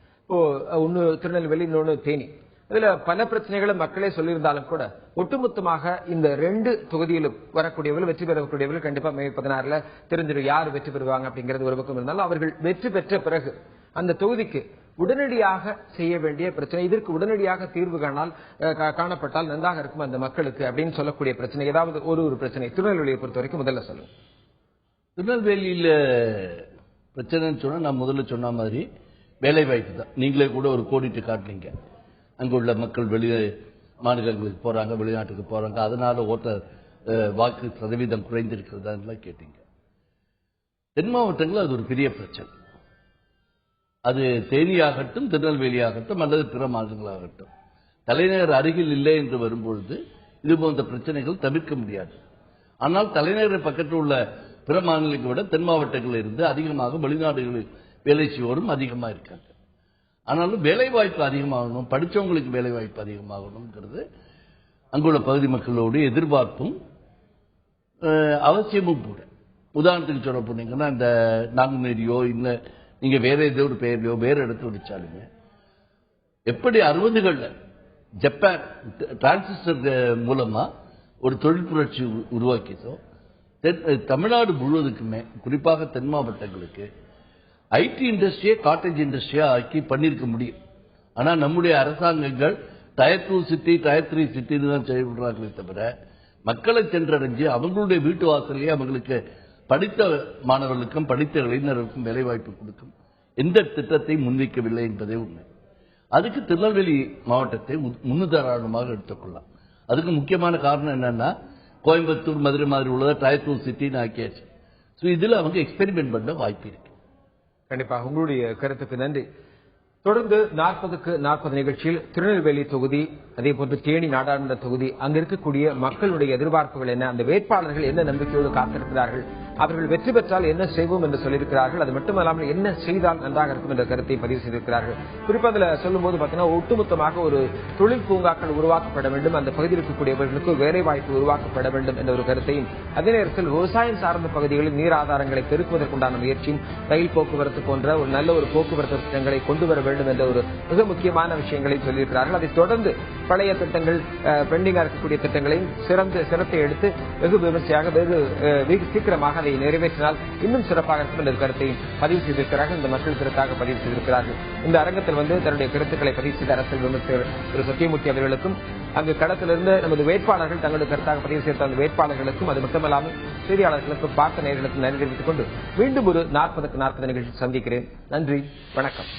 [SPEAKER 1] ஒன்னு திருநெல்வேலி, இன்னொன்னு தேனி. இதுல பல பிரச்சனைகளும் மக்களே சொல்லியிருந்தாலும் கூட ஒட்டுமொத்தமாக இந்த 2 தொகுதியிலும் வரக்கூடியவர்கள், வெற்றி பெறக்கூடியவர்கள் கண்டிப்பா மே 16 தெரிஞ்சிடும் யார் வெற்றி பெறுவாங்க அப்படிங்கிறது ஒரு பக்கம் இருந்தாலும், அவர்கள் வெற்றி பெற்ற பிறகு அந்த தொகுதிக்கு உடனடியாக செய்ய வேண்டிய பிரச்சனை, இதற்கு உடனடியாக தீர்வு காணப்பட்டால் நன்றாக இருக்கும் அந்த மக்களுக்கு அப்படின்னு சொல்லக்கூடிய பிரச்சனை, ஏதாவது ஒரு பிரச்சனை திருநெல்வேலியை பொறுத்த வரைக்கும் முதல்ல சொல்லுங்க.
[SPEAKER 3] திருநெல்வேலியில பிரச்சனைன்னு சொன்னா நான் முதல்ல சொன்ன மாதிரி வேலை வாய்ப்பு தான். நீங்களே கூட ஒரு கோடிட்டு காட்டுனீங்க. அங்குள்ள மக்கள் வெளி மாநிலங்களுக்கு போறாங்க, வெளிநாட்டுக்கு போறாங்க, அதனால வாக்கு சதவீதம் குறைந்திருக்கிறதா கேட்டீங்க. தென் மாவட்டங்கள் அது ஒரு பெரிய பிரச்சனை. அது தேனியாகட்டும், திருநெல்வேலியாகட்டும், அல்லது பிற மாநிலங்களாகட்டும், தலைநகர் அருகில் இல்லை என்று வரும்பொழுது இது போன்ற பிரச்சனைகள் தவிர்க்க முடியாது. ஆனால் தலைநகர் பக்கத்தில் உள்ள பிற மாநிலங்களை விட தென் மாவட்டங்களில் இருந்து அதிகமாக வெளிநாடுகளில் வேலை செய்வோரும் அதிகமாக இருக்காங்க. ஆனாலும் வேலை வாய்ப்பு அதிகமாகணும், படித்தவங்களுக்கு வேலை வாய்ப்பு அதிகமாகணுங்கிறது அங்குள்ள பகுதி மக்களோடு எதிர்பார்ப்பும் அவசியமும் கூட. உதாரணத்துக்கு சொல்ல போனீங்கன்னா, இந்த நாங்குநேரியோ இல்லை நீங்க வேற ஏதோ ஒரு பெயர்லையோ வேற இடத்துல வச்சாலுங்க, எப்படி 60களில் ஜப்பான் டிரான்சிஸ்டர் மூலமா ஒரு தொழில் புரட்சி உருவாக்கியதோ, தமிழ்நாடு முழுவதுக்குமே குறிப்பாக தென் மாவட்டங்களுக்கு ஐடி இண்டஸ்ட்ரியை காட்டேஜ் இண்டஸ்ட்ரியா ஆக்கி பண்ணிருக்க முடியும். ஆனா நம்முடைய அரசாங்கங்கள் டயர் 2 சிட்டி, டயர் 3 சிட்டின்னு தான் செயல்படுறாங்களே தவிர மக்களை சென்றடைஞ்சு அவங்களுடைய வீட்டு வாசலையே அவங்களுக்கு படித்த மாணவர்களுக்கும் படித்த இளைஞர்களுக்கும் வேலைவாய்ப்பு கொடுக்கும் எந்த திட்டத்தை முன்வைக்கவில்லை என்பதே உண்மை. அதுக்கு திருநெல்வேலி மாவட்டத்தை முன்னுதாரணமாக எடுத்துக்கொள்ளலாம். அதுக்கு முக்கியமான காரணம் என்னன்னா, கோயம்புத்தூர், மதுரை மாதிரி உள்ளதை டயர் 2 சிட்டின்னு ஆக்கியாச்சு. ஸோ இதில் அவங்க எக்ஸ்பெரிமெண்ட் பண்ண வாய்ப்பு இருக்கு.
[SPEAKER 1] கண்டிப்பாக உங்களுடைய கருத்துக்கு நன்றி. தொடர்ந்து 40க்கு 40 நிகழ்ச்சியில் திருநெல்வேலி தொகுதி, அதே போன்று தேனி நாடாளுமன்ற தொகுதி, அங்க இருக்கக்கூடிய மக்களுடைய எதிர்பார்ப்புகள் என்ன, அந்த வேட்பாளர்கள் என்ன நம்பிக்கையோடு காத்திருக்கிறார்கள் அவர்கள் வெற்றி பெற்றால் என்ன செய்வோம் என்று சொல்லியிருக்கிறார்கள். அது மட்டுமல்லாமல் என்ன செய்தால் நன்றாக இருக்கும் என்ற கருத்தை பதிவு செய்திருக்கிறார்கள். குறிப்பாக அதில் சொல்லும்போது பார்த்தீங்கன்னா ஒட்டுமொத்தமாக ஒரு தொழில் பூங்காக்கள் உருவாக்கப்பட வேண்டும், அந்த பகுதியில் இருக்கக்கூடியவர்களுக்கு வேலை வாய்ப்பு உருவாக்கப்பட வேண்டும் என்ற ஒரு கருத்தையும், அதே நேரத்தில் விவசாயம் சார்ந்த பகுதிகளில் நீர் ஆதாரங்களை பெருக்குவதற்குண்டான முயற்சியும், ரயில் போக்குவரத்து போன்ற ஒரு நல்ல ஒரு போக்குவரத்து திட்டங்களை கொண்டு வர வேண்டும் என்ற ஒரு மிக முக்கியமான விஷயங்களை சொல்லியிருக்கிறார்கள். அதைத் தொடர்ந்து பழைய திட்டங்கள், பெண்டிங்கா இருக்கக்கூடிய திட்டங்களையும் சிரத்தை எடுத்து வெகு விமர்சையாக வெகு சீக்கிரமாக அதை நிறைவேற்றினால் இன்னும் சிறப்பாக இருக்கும் என்ற கருத்தையும் பதிவு செய்திருக்கிறார்கள். இந்த மக்கள் கருத்தாக பதிவு செய்திருக்கிறார்கள். இந்த அரங்கத்தில் தன்னுடைய கருத்துக்களை பதிவு செய்த அரசியல் விமர்சகர் திரு சத்தியமூர்த்தி அவர்களுக்கும், அங்கு களத்திலிருந்து நமது வேட்பாளர்கள் தங்களுடைய கருத்தாக பதிவு செய்த அந்த வேட்பாளர்களுக்கும், அது மட்டுமல்லாமல் செய்தியாளர்களுக்கும் பார்த்த நேயர்களுக்கும் நன்றி தெரிவித்துக் கொண்டு மீண்டும் ஒரு 40க்கு 40 நிகழ்ச்சி சந்திக்கிறேன். நன்றி, வணக்கம்.